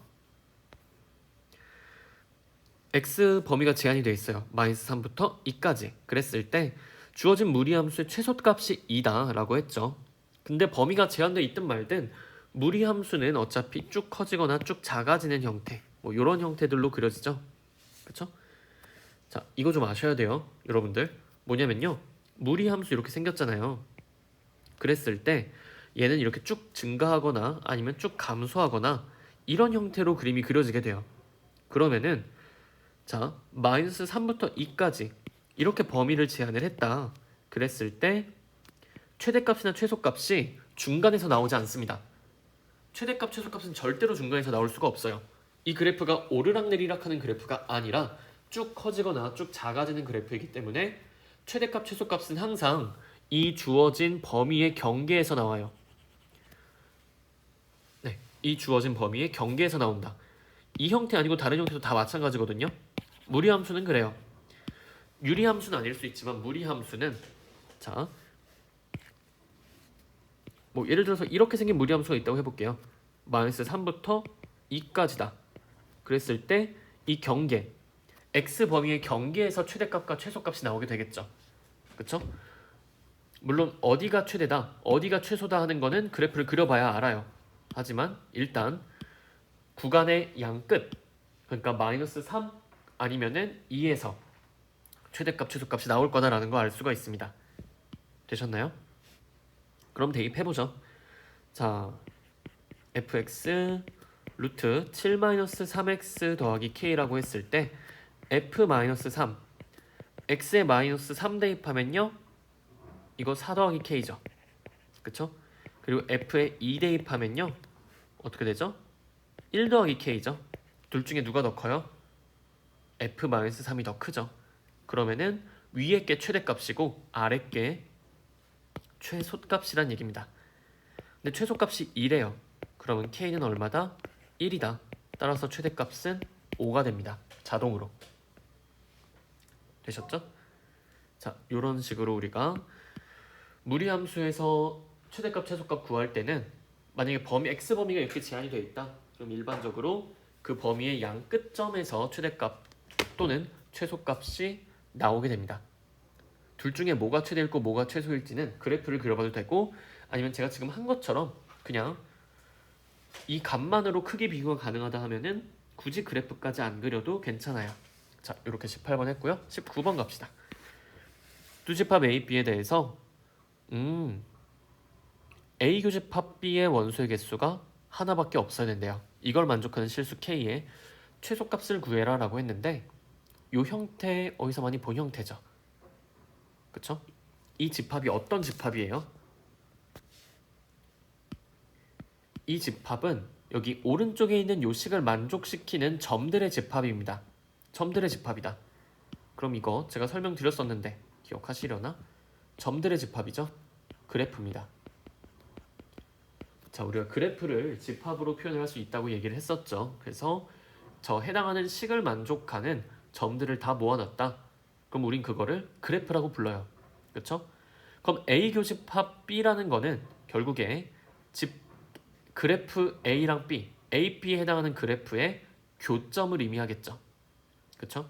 x 범위가 제한이 되어 있어요. 마이너스 3부터 2까지 그랬을 때 주어진 무리함수의 최소값이 2다 라고 했죠. 근데 범위가 제한되어 있든 말든 무리함수는 어차피 쭉 커지거나 쭉 작아지는 형태 뭐 이런 형태들로 그려지죠. 그쵸? 자, 이거 좀 아셔야 돼요. 여러분들 뭐냐면요 무리함수 이렇게 생겼잖아요. 그랬을 때 얘는 이렇게 쭉 증가하거나 아니면 쭉 감소하거나 이런 형태로 그림이 그려지게 돼요. 그러면은 자 마이너스 3부터 2까지 이렇게 범위를 제한을 했다. 그랬을 때 최대값이나 최소값이 중간에서 나오지 않습니다. 최대값, 최소값은 절대로 중간에서 나올 수가 없어요. 이 그래프가 오르락내리락 하는 그래프가 아니라 쭉 커지거나 쭉 작아지는 그래프이기 때문에 최대값, 최소값은 항상 이 주어진 범위의 경계에서 나와요. 네, 이 주어진 범위의 경계에서 나온다. 이 형태 아니고 다른 형태도 다 마찬가지거든요. 무리함수는 그래요. 유리함수는 아닐 수 있지만 무리함수는 자, 뭐 예를 들어서 이렇게 생긴 무리함수가 있다고 해볼게요. 마이너스 3부터 2까지다. 그랬을 때 이 경계 x 범위의 경계에서 최대값과 최소값이 나오게 되겠죠. 그쵸? 물론 어디가 최대다, 어디가 최소다 하는 거는 그래프를 그려봐야 알아요. 하지만 일단 구간의 양 끝, 그러니까 마이너스 3 아니면은 2에서 최대값, 최소값이 나올 거다라는 거 알 수가 있습니다. 되셨나요? 그럼 대입해보죠. 자, fx 루트 7-3x 더하기 k라고 했을 때 f-3 x에 마이너스 3 대입하면요 이거 4 더하기 k죠. 그쵸? 그리고 f에 2 대입하면요 어떻게 되죠? 1 더하기 k죠. 둘 중에 누가 더 커요? f-3이 더 크죠. 그러면은 위에 게 최대값이고 아래 게 최소값이란 얘기입니다. 근데 최소값이 2래요. 그러면 k는 얼마다? 1이다. 따라서 최대값은 5가 됩니다. 자동으로. 되셨죠? 자, 이런 식으로 우리가 무리함수에서 최대값, 최소값 구할 때는 만약에 범위 x범위가 이렇게 제한이 되어 있다. 그럼 일반적으로 그 범위의 양 끝점에서 최대값 또는 최소값이 나오게 됩니다. 둘 중에 뭐가 최대일고 뭐가 최소일지는 그래프를 그려봐도 되고 아니면 제가 지금 한 것처럼 그냥 이 값만으로 크기 비교가 가능하다 하면은 굳이 그래프까지 안 그려도 괜찮아요. 자, 이렇게 18번 했고요. 19번 갑시다. 두 집합 A, B에 대해서 A 교집합 B의 원소의 개수가 하나밖에 없어야 된대요. 이걸 만족하는 실수 K의 최소값을 구해라 라고 했는데 이 형태 어디서 많이 본 형태죠. 그쵸? 이 집합이 어떤 집합이에요? 이 집합은 여기 오른쪽에 있는 요식을 만족시키는 점들의 집합입니다. 점들의 집합이다. 그럼 이거 제가 설명드렸었는데 기억하시려나? 점들의 집합이죠. 그래프입니다. 자, 우리가 그래프를 집합으로 표현을 할 수 있다고 얘기를 했었죠. 그래서 저 해당하는 식을 만족하는 점들을 다 모아놨다. 그럼 우린 그거를 그래프라고 불러요. 그렇죠? 그럼 A 교집합 B라는 거는 결국에 그래프 A랑 B, A, B에 해당하는 그래프의 교점을 의미하겠죠. 그렇죠?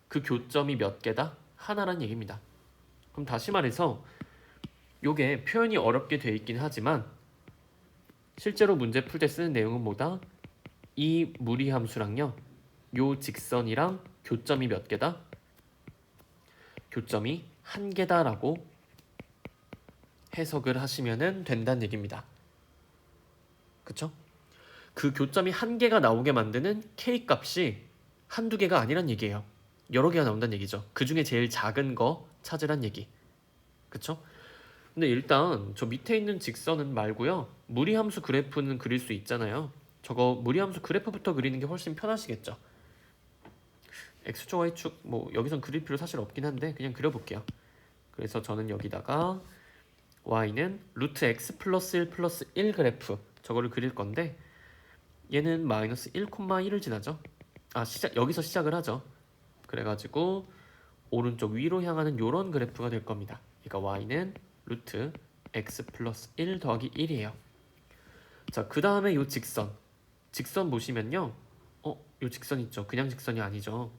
그 교점이 몇 개다? 하나란 얘기입니다. 그럼 다시 말해서 요게 표현이 어렵게 돼 있긴 하지만 실제로 문제 풀 때 쓰는 내용은 뭐다? 이 무리함수랑요. 요 직선이랑 교점이 몇 개다? 교점이 한 개다라고 해석을 하시면 된다는 얘기입니다. 그쵸? 그 교점이 한 개가 나오게 만드는 K값이 한두 개가 아니란 얘기예요. 여러 개가 나온다는 얘기죠. 그 중에 제일 작은 거 찾으란 얘기. 그쵸? 근데 일단 저 밑에 있는 직선은 말고요. 무리함수 그래프는 그릴 수 있잖아요. 저거 무리함수 그래프부터 그리는 게 훨씬 편하시겠죠. X축, Y축 뭐 여기선 그릴 필요 사실 없긴 한데 그냥 그려볼게요. 그래서 저는 여기다가 Y는 루트 X 플러스 1 플러스 1 그래프 저거를 그릴 건데 얘는 마이너스 1,1을 지나죠. 여기서 시작을 하죠. 그래가지고 오른쪽 위로 향하는 요런 그래프가 될 겁니다. 그러니까 Y는 루트 X 플러스 1 더하기 1이에요. 자, 그 다음에 요 직선 보시면요. 요 직선 있죠. 그냥 직선이 아니죠.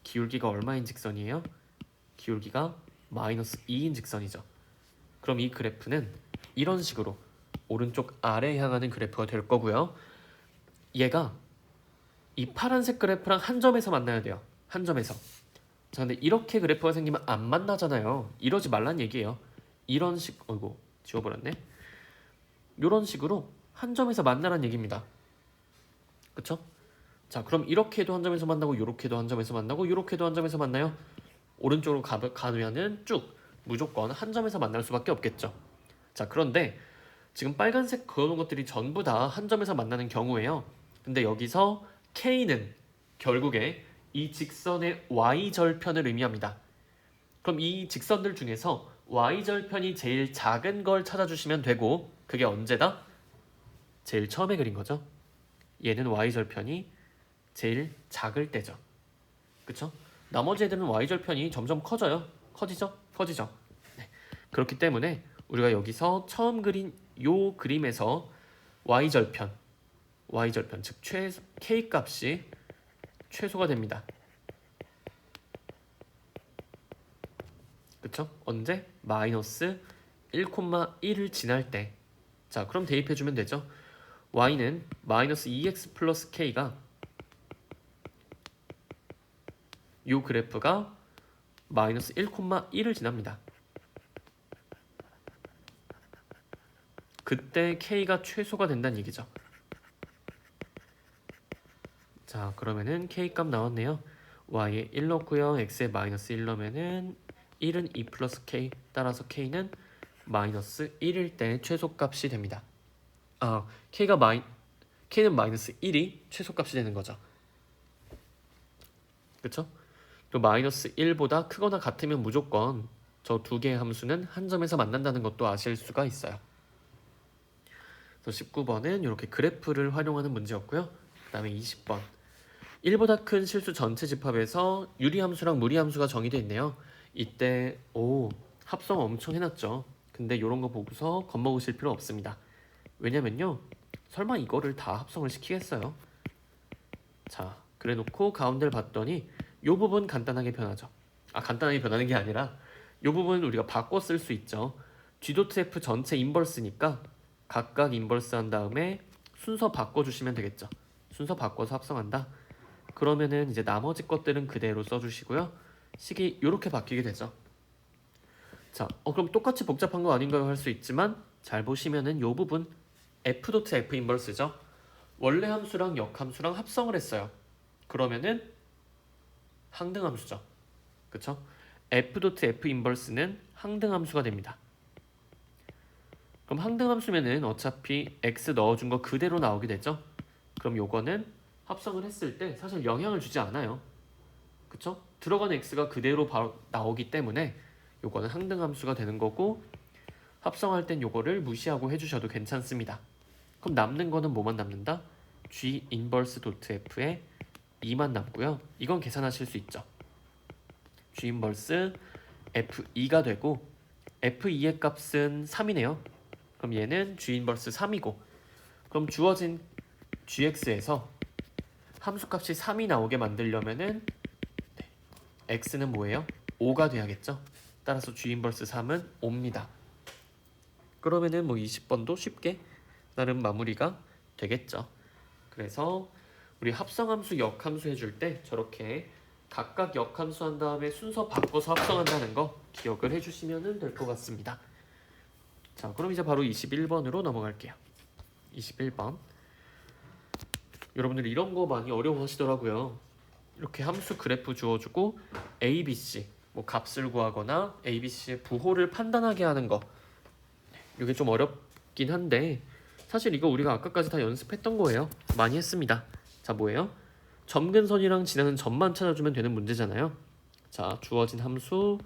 기울기가 얼마인 직선이에요? 기울기가 마이너스 2인 직선이죠. 그럼 이 그래프는 이런 식으로 오른쪽 아래 향하는 그래프가 될 거고요. 얘가 이 파란색 그래프랑 한 점에서 만나야 돼요. 한 점에서. 자, 근데 이렇게 그래프가 생기면 안 만나잖아요. 이러지 말란 얘기예요. 이런 어이구 지워버렸네. 이런 식으로 한 점에서 만나란 얘기입니다. 그쵸? 자, 그럼 이렇게도 한 점에서 만나고 요렇게도 한 점에서 만나고 요렇게도 한 점에서 만나요. 오른쪽으로 가면은 쭉 무조건 한 점에서 만날 수밖에 없겠죠. 자, 그런데 지금 빨간색 그어놓은 것들이 전부 다 한 점에서 만나는 경우예요. 근데 여기서 K는 결국에 이 직선의 Y절편을 의미합니다. 그럼 이 직선들 중에서 Y절편이 제일 작은 걸 찾아주시면 되고 그게 언제다? 제일 처음에 그린 거죠. 얘는 Y절편이 제일 작을 때죠. 그쵸? 나머지 애들은 Y절편이 점점 커져요. 커지죠? 네. 그렇기 때문에 우리가 여기서 처음 그린 요 그림에서 Y절편 즉 K값이 최소가 됩니다. 그쵸? 언제? 마이너스 1,1을 지날 때. 자, 그럼 대입해주면 되죠. Y는 마이너스 2x 플러스 K가 요 그래프가 마이너스 1,1을 지납니다. 그때 K가 최소가 된다는 얘기죠. 자, 그러면은 K값 나왔네요. Y에 1 넣고요. X에 마이너스 1 넣으면은 1은 2 플러스 K 따라서 K는 마이너스 1일 때 최소값이 됩니다. K는 마이너스 1이 최소값이 되는 거죠. 그쵸? 또 마이너스 1보다 크거나 같으면 무조건 저 두 개의 함수는 한 점에서 만난다는 것도 아실 수가 있어요. 그래서 19번은 이렇게 그래프를 활용하는 문제였고요. 그 다음에 20번 1보다 큰 실수 전체 집합에서 유리함수랑 무리함수가 정의되어 있네요. 이때 합성 엄청 해놨죠. 근데 이런 거 보고서 겁먹으실 필요 없습니다. 왜냐면요, 설마 이거를 다 합성을 시키겠어요? 자, 그래놓고 가운데를 봤더니 이 부분 간단하게 변하죠. 간단하게 변하는 게 아니라 이 부분 우리가 바꿔 쓸 수 있죠. G.F 전체 인버스니까 각각 인버스 한 다음에 순서 바꿔주시면 되겠죠. 순서 바꿔서 합성한다. 그러면은 이제 나머지 것들은 그대로 써주시고요. 식이 이렇게 바뀌게 되죠. 자, 그럼 똑같이 복잡한 거 아닌가요? 할 수 있지만 잘 보시면은 이 부분 F.F 인버스죠. 원래 함수랑 역함수랑 합성을 했어요. 그러면은 항등함수죠. 그쵸? F.F 인버스는 항등함수가 됩니다. 그럼 항등함수면은 어차피 x 넣어준 거 그대로 나오게 되죠. 그럼 요거는 합성을 했을 때 사실 영향을 주지 않아요. 그쵸? 들어간 x가 그대로 바로 나오기 때문에 요거는 항등함수가 되는 거고, 합성할 땐 요거를 무시하고 해주셔도 괜찮습니다. 그럼 남는 거는 뭐만 남는다? G 인버스 도트 F에 2만 남고요. 이건 계산하실 수 있죠. G 인버스 F2가 되고 F2의 값은 3이네요. 그럼 얘는 G 인버스 3이고, 그럼 주어진 GX에서 함수값이 3이 나오게 만들려면은 X는 뭐예요? 5가 돼야겠죠? 따라서 G 인버스 3은 5입니다. 그러면은 뭐 20번도 쉽게 나름 마무리가 되겠죠. 그래서 우리 합성함수, 역함수 해줄 때 저렇게 각각 역함수 한 다음에 순서 바꿔서 합성한다는 거 기억을 해주시면 될 것 같습니다. 자, 그럼 이제 바로 21번으로 넘어갈게요. 21번. 여러분들 이런 거 많이 어려워하시더라고요. 이렇게 함수 그래프 주어주고 ABC 뭐 값을 구하거나 ABC의 부호를 판단하게 하는 거, 이게 좀 어렵긴 한데 사실 이거 우리가 아까까지 다 연습했던 거예요. 많이 했습니다. 자, 뭐예요? 점근선이랑 지나는 점만 찾아주면 되는 문제잖아요. 자, 주어진 함수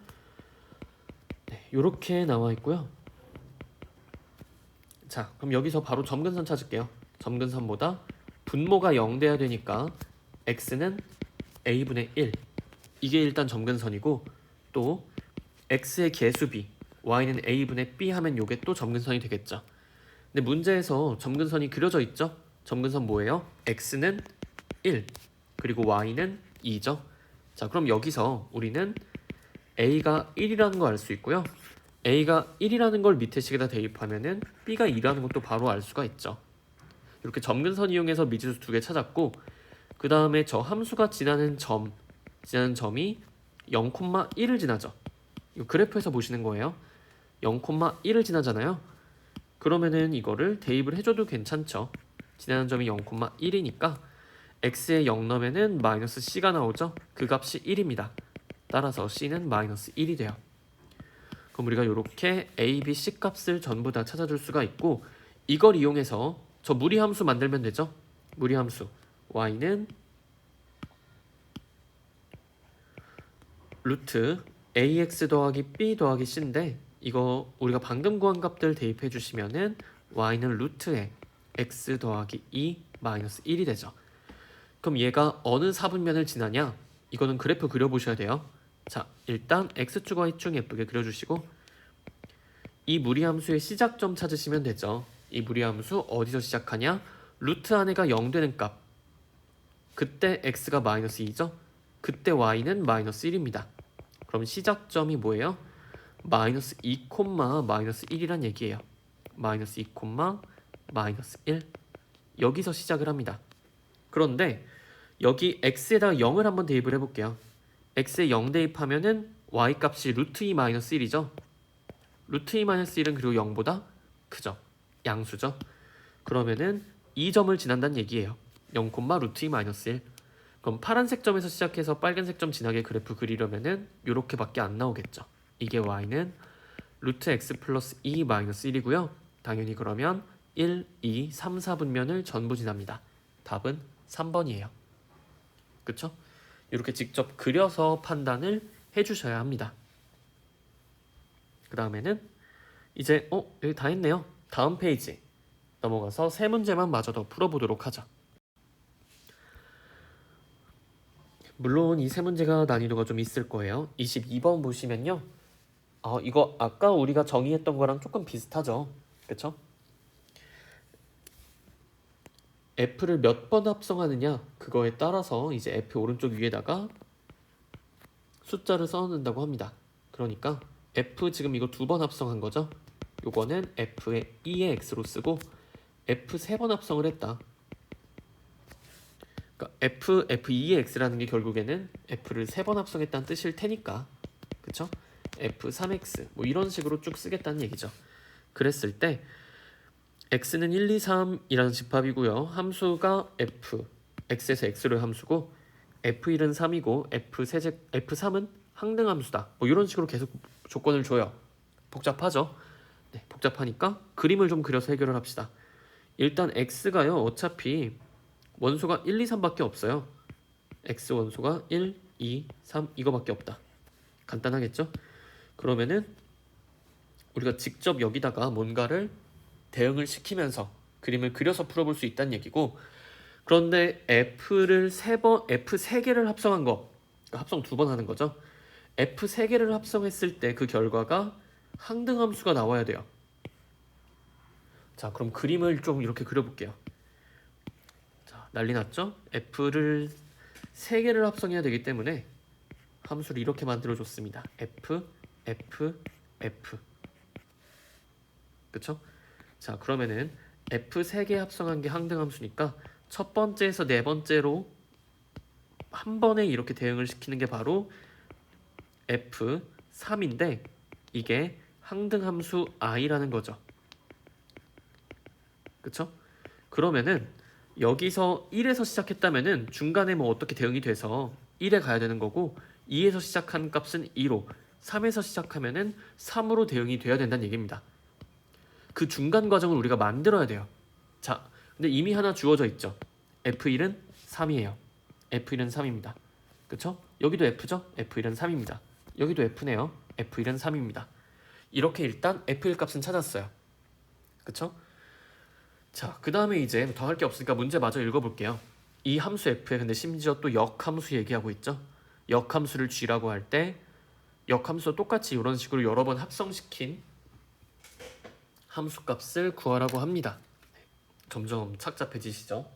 이렇게 나와 있고요. 자, 그럼 여기서 바로 점근선 찾을게요. 점근선보다 분모가 0 돼야 되니까 x는 a분의 1, 이게 일단 점근선이고, 또 x의 개수비 y는 a분의 b 하면 요게 또 점근선이 되겠죠. 근데 문제에서 점근선이 그려져 있죠. 점근선 뭐예요? x는 1 그리고 y는 2죠. 자, 그럼 여기서 우리는 a가 1이라는 거 알 수 있고요. a가 1이라는 걸 밑에 식에다 대입하면은 b가 2라는 것도 바로 알 수가 있죠. 이렇게 점근선 이용해서 미지수 두 개 찾았고, 그 다음에 저 함수가 지나는 점이 0,1을 지나죠. 이거 그래프에서 보시는 거예요. 0,1을 지나잖아요. 그러면은 이거를 대입을 해줘도 괜찮죠. 지나는 점이 0,1이니까 x에 0 넣으면은 마이너스 c가 나오죠. 그 값이 1입니다. 따라서 c는 마이너스 1이 돼요. 그럼 우리가 이렇게 a, b, c 값을 전부 다 찾아줄 수가 있고, 이걸 이용해서 저 무리함수 만들면 되죠. 무리함수 y는 루트 ax 더하기 b 더하기 c인데, 이거 우리가 방금 구한 값들 대입해 주시면은 y는 루트에 x 더하기 2 마이너스 1이 되죠. 그럼 얘가 어느 사분면을 지나냐? 이거는 그래프 그려보셔야 돼요. 자, 일단 x축 y축 예쁘게 그려주시고, 이 무리함수의 시작점 찾으시면 되죠. 이 무리함수 어디서 시작하냐? 루트 안에가 0 되는 값, 그때 x가 마이너스 2죠. 그때 y는 마이너스 1입니다. 그럼 시작점이 뭐예요? 마이너스 2, 마이너스 1이란 얘기예요. 마이너스 2, 마이너스 1. 여기서 시작을 합니다. 그런데 여기 x에다가 0을 한번 대입을 해볼게요. x에 0 대입하면은 y 값이 루트 2 마이너스 1이죠. 루트 2 마이너스 1은 그리고 0보다 크죠. 양수죠. 그러면은 2점을 지난다는 얘기예요. 0, 루트 2 마이너스 1. 그럼 파란색 점에서 시작해서 빨간색 점 지나게 그래프 그리려면은 요렇게밖에 안 나오겠죠. 이게 y는 루트 x 플러스 2 마이너스 1이고요. 당연히 그러면 1, 2, 3, 4분면을 전부 지납니다. 답은 3번이에요. 그쵸? 이렇게 직접 그려서 판단을 해주셔야 합니다. 그 다음에는 이제 여기 다 했네요. 다음 페이지 넘어가서 세 문제만 마저 더 풀어보도록 하죠. 물론 이 세 문제가 난이도가 좀 있을 거예요. 22번 보시면요. 이거 아까 우리가 정의했던 거랑 조금 비슷하죠. 그쵸? F를 몇 번 합성하느냐 그거에 따라서 이제 F 오른쪽 위에다가 숫자를 써놓는다고 합니다. 그러니까 F 지금 이거 2번 합성한 거죠. 요거는 F의 2의 X로 쓰고 F 3번 합성을 했다. 그러니까 F2의 X라는 게 결국에는 F를 3번 합성했다는 뜻일 테니까 그쵸? F3X 뭐 이런 식으로 쭉 쓰겠다는 얘기죠. 그랬을 때 X는 1, 2, 3이라는 집합이고요. 함수가 F, X에서 X로의 함수고 F1은 3이고 F3은 항등함수다. 뭐 이런 식으로 계속 조건을 줘요. 복잡하죠? 네, 복잡하니까 그림을 좀 그려서 해결을 합시다. 일단 X가요. 어차피 원소가 1, 2, 3밖에 없어요. X 원소가 1, 2, 3 이거밖에 없다. 간단하겠죠? 그러면은 우리가 직접 여기다가 뭔가를 대응을 시키면서 그림을 그려서 풀어볼 수 있다는 얘기고 그런데 F를 3번, F 3개를 합성한 거 그러니까 합성 2번 하는 거죠. F 3개를 합성했을 때 그 결과가 항등함수가 나와야 돼요. 자, 그럼 그림을 좀 이렇게 그려볼게요. 자, 난리 났죠? F를 3개를 합성해야 되기 때문에 함수를 이렇게 만들어줬습니다. F, F, F. 그쵸? 자, 그러면은 F 3개 합성한 게 항등함수니까 첫 번째에서 네 번째로 한 번에 이렇게 대응을 시키는 게 바로 F3인데 이게 항등함수 i라는 거죠. 그쵸? 그러면은 여기서 1에서 시작했다면은 중간에 뭐 어떻게 대응이 돼서 1에 가야 되는 거고 2에서 시작한 값은 2로 3에서 시작하면은 3으로 대응이 돼야 된다는 얘기입니다. 그 중간 과정을 우리가 만들어야 돼요. 자, 근데 이미 하나 주어져 있죠. F1은 3이에요. F1은 3입니다. 그쵸? 여기도 F죠? F1은 3입니다. 여기도 F네요. F1은 3입니다. 이렇게 일단 F1 값은 찾았어요. 그쵸? 자, 그 다음에 이제 더 할 게 없으니까 문제 마저 읽어볼게요. 이 함수 F에 근데 심지어 또 역함수 얘기하고 있죠. 역함수를 G라고 할 때 역함수와 똑같이 이런 식으로 여러 번 합성시킨 함수값을 구하라고 합니다. 점점 착잡해지시죠?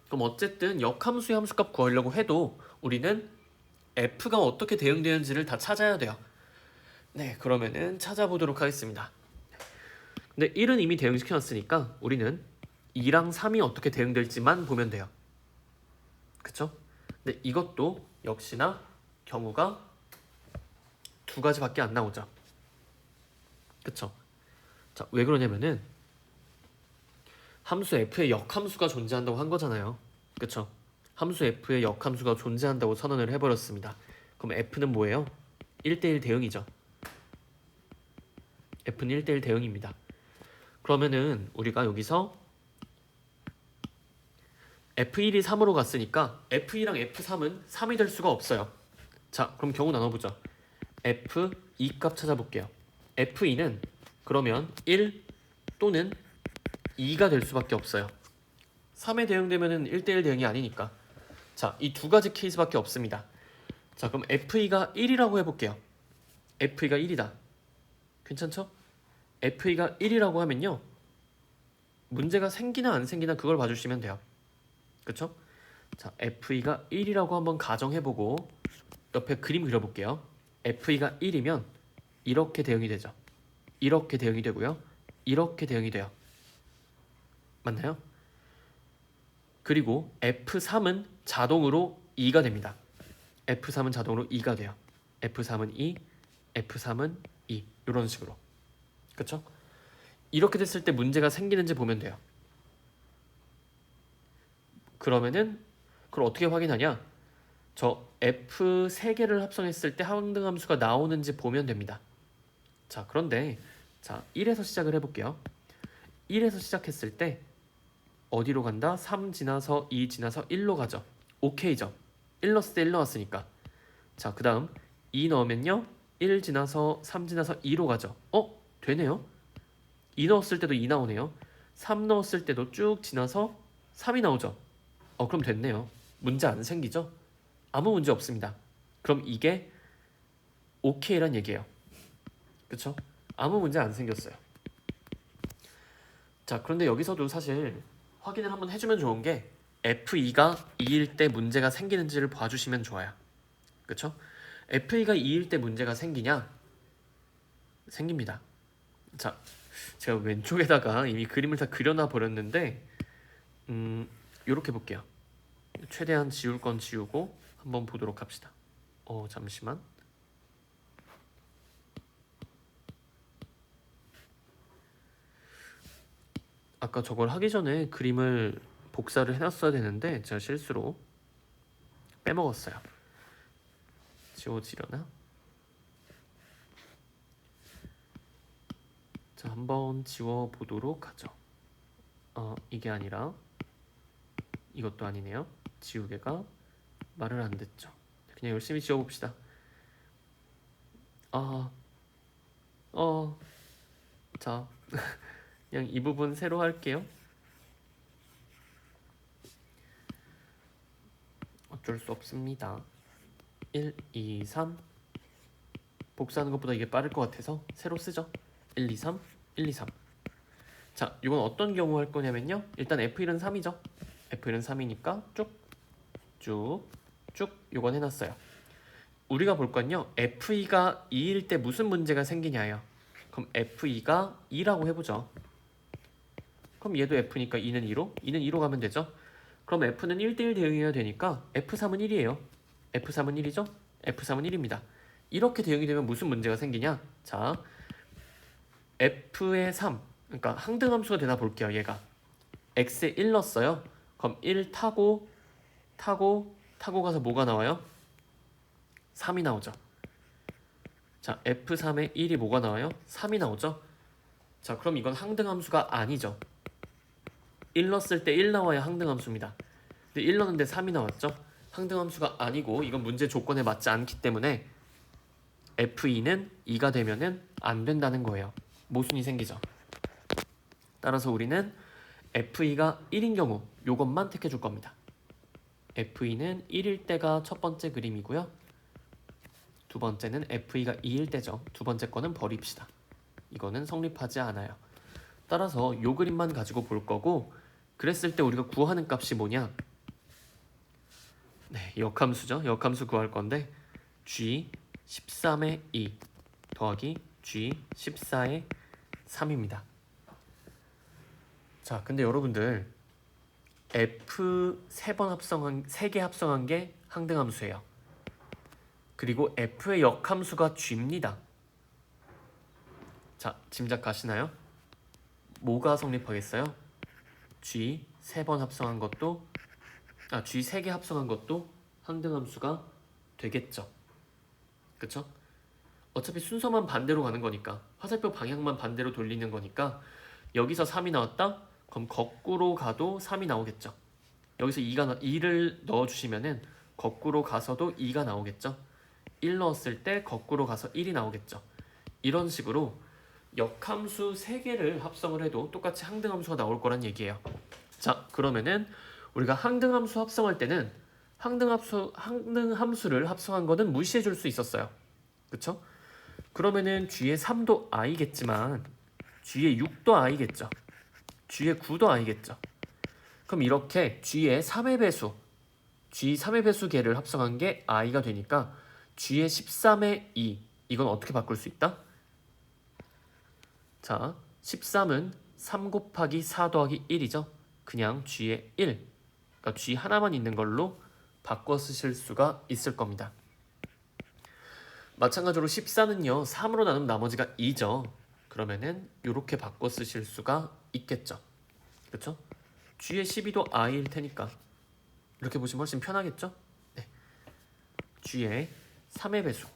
그럼 어쨌든 역함수의 함수값 구하려고 해도 우리는 F가 어떻게 대응되는지를 다 찾아야 돼요. 네, 그러면은 찾아보도록 하겠습니다. 근데 1은 이미 대응시켜놨으니까 우리는 2랑 3이 어떻게 대응될지만 보면 돼요. 그쵸? 근데 이것도 역시나 경우가 2가지밖에 안 나오죠. 그쵸? 자, 왜 그러냐면은 함수 F에 역함수가 존재한다고 한 거잖아요. 그쵸? 함수 F에 역함수가 존재한다고 선언을 해버렸습니다. 그럼 F는 뭐예요? 1대1 대응이죠. F는 1대1 대응입니다. 그러면은 우리가 여기서 F1이 3으로 갔으니까 F2랑 F3은 3이 될 수가 없어요. 자, 그럼 경우 나눠보죠. F2 값 찾아볼게요. F2는 그러면 1 또는 2가 될 수밖에 없어요. 3에 대응되면은 1대1 대응이 아니니까. 자, 이 두 가지 케이스밖에 없습니다. 자, 그럼 F2가 1이라고 해볼게요. F2가 1이다. 괜찮죠? F2가 1이라고 하면요. 문제가 생기나 안 생기나 그걸 봐주시면 돼요. 그쵸? 자, F2가 1이라고 한번 가정해보고 옆에 그림 그려볼게요. F2가 1이면 이렇게 대응이 되죠. 이렇게 대응이 되고요. 이렇게 대응이 돼요. 맞나요? 그리고 F3은 자동으로 2가 됩니다. F3은 자동으로 2가 돼요. F3은 2, F3은 2 이런 식으로. 그쵸? 이렇게 됐을 때 문제가 생기는지 보면 돼요. 그러면은 그걸 어떻게 확인하냐? 저 F 3개를 합성했을 때 항등함수가 나오는지 보면 됩니다. 자, 그런데 자 1에서 시작을 해볼게요. 1에서 시작했을 때 어디로 간다? 3 지나서 2 지나서 1로 가죠. 오케이죠. 1 넣었을 때 1 넣었으니까. 자, 그 다음 2 넣으면요 1 지나서 3 지나서 2로 가죠. 되네요. 2 넣었을 때도 2 나오네요. 3 넣었을 때도 쭉 지나서 3이 나오죠. 그럼 됐네요. 문제 안 생기죠? 아무 문제 없습니다. 그럼 이게 오케이란 얘기예요. 그쵸? 아무 문제 안 생겼어요. 자, 그런데 여기서도 사실 확인을 한번 해주면 좋은 게 F2가 2일 때 문제가 생기는지를 봐주시면 좋아요. 그쵸? F2가 2일 때 문제가 생기냐? 생깁니다. 자, 제가 왼쪽에다가 이미 그림을 다 그려놔 버렸는데 요렇게 볼게요. 최대한 지울 건 지우고 한번 보도록 합시다. 잠시만. 아까 저걸 하기 전에 그림을 복사를 해놨어야 되는데 제가 실수로 빼먹었어요. 지워지려나? 자, 한번 지워보도록 하죠. 이게 아니라 이것도 아니네요. 지우개가 말을 안 듣죠. 그냥 열심히 지워봅시다. 자, 그냥 이 부분 새로 할게요. 어쩔 수 없습니다. 1, 2, 3 복사하는 것보다 이게 빠를 것 같아서 새로 쓰죠. 1, 2, 3, 1, 2, 3. 자, 이건 어떤 경우 할 거냐면요. 일단 F1은 3이죠. F1은 3이니까 쭉 요건 해놨어요. 우리가 볼 건요. F2가 2일 때 무슨 문제가 생기냐예요. 그럼 F2가 2라고 해보죠. 그럼 얘도 F니까 2는 2로? 2는 2로 가면 되죠. 그럼 F는 1대1 대응해야 되니까 F3은 1이에요. F3은 1이죠? F3은 1입니다. 이렇게 대응이 되면 무슨 문제가 생기냐? 자, F의 3, 그러니까 항등함수가 되나 볼게요. 얘가 X에 1 넣었어요. 그럼 1 타고 가서 뭐가 나와요? 3이 나오죠. 자, F3에 1이 뭐가 나와요? 3이 나오죠. 자, 그럼 이건 항등함수가 아니죠. 1 넣었을 때 1 나와야 항등함수입니다. 근데 1 넣었는데 3이 나왔죠. 항등함수가 아니고 이건 문제 조건에 맞지 않기 때문에 F2는 2가 되면은 안 된다는 거예요. 모순이 생기죠. 따라서 우리는 F2가 1인 경우 요것만 택해 줄 겁니다. F2는 1일 때가 첫 번째 그림이고요. 두 번째는 F2가 2일 때죠. 두 번째 거는 버립시다. 이거는 성립하지 않아요. 따라서 요 그림만 가지고 볼 거고, 그랬을 때 우리가 구하는 값이 뭐냐? 네, 역함수죠. 역함수 구할 건데 G 13의 2 더하기 G 14의 3입니다. 자, 근데 여러분들 F 3개 합성한 게 항등함수예요. 그리고 F의 역함수가 G입니다. 자, 짐작 가시나요? 뭐가 성립하겠어요? G 3번 합성한 것도 G 3개 합성한 것도 항등함수가 되겠죠. 그쵸? 어차피 순서만 반대로 가는 거니까, 화살표 방향만 반대로 돌리는 거니까 여기서 3이 나왔다? 그럼 거꾸로 가도 3이 나오겠죠. 여기서 2를 넣어주시면은 거꾸로 가서도 2가 나오겠죠. 1 넣었을 때 거꾸로 가서 1이 나오겠죠. 이런 식으로 역함수 3개를 합성을 해도 똑같이 항등함수가 나올 거란 얘기예요. 자, 그러면은 우리가 항등함수 합성할 때는 항등함수를 합성한 거는 무시해 줄 수 있었어요. 그쵸? 그러면은 G의 3도 I겠지만 G의 6도 I겠죠. G의 9도 I겠죠. 그럼 이렇게 G의 3의 배수, G 3의 배수계를 합성한 게 I가 되니까 G의 13의 2, 이건 어떻게 바꿀 수 있다? 자, 13은 3 곱하기 4 더하기 1이죠. 그냥 G의 1, 그러니까 G 하나만 있는 걸로 바꿔 쓰실 수가 있을 겁니다. 마찬가지로 14는요 3으로 나누면 나머지가 2죠. 그러면은 이렇게 바꿔 쓰실 수가 있겠죠. 그렇죠? G의 12도 I일 테니까 이렇게 보시면 훨씬 편하겠죠? 네. G의 3의 배수,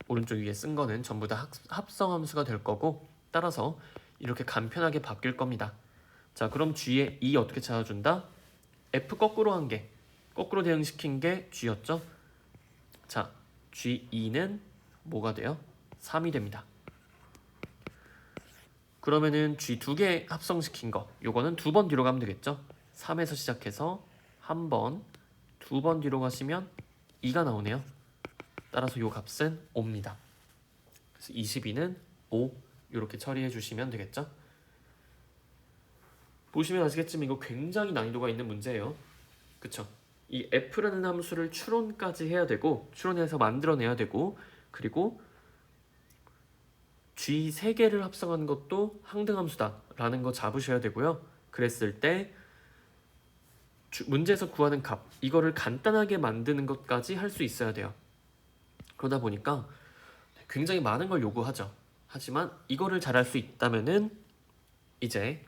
오른쪽 위에 쓴 거는 전부 다 합성함수가 될 거고, 따라서 이렇게 간편하게 바뀔 겁니다. 자, 그럼 G의 E 어떻게 찾아준다? F 거꾸로 한 게, 거꾸로 대응시킨 게 G였죠? 자, G2는 뭐가 돼요? 3이 됩니다. 그러면은 G 두 개 합성시킨 거, 요거는 두 번 뒤로 가면 되겠죠? 3에서 시작해서 한 번, 두 번 뒤로 가시면 2가 나오네요. 따라서 요 값은 5입니다. 그래서 22는 5 이렇게 처리해 주시면 되겠죠? 보시면 아시겠지만 이거 굉장히 난이도가 있는 문제예요. 그쵸? 이 f라는 함수를 추론까지 해야 되고, 추론해서 만들어내야 되고, 그리고 g 3개를 합성하는 것도 항등함수다 라는 거 잡으셔야 되고요. 그랬을 때 문제에서 구하는 값, 이거를 간단하게 만드는 것까지 할 수 있어야 돼요. 그러다 보니까 굉장히 많은 걸 요구하죠. 하지만 이거를 잘할 수 있다면은 이제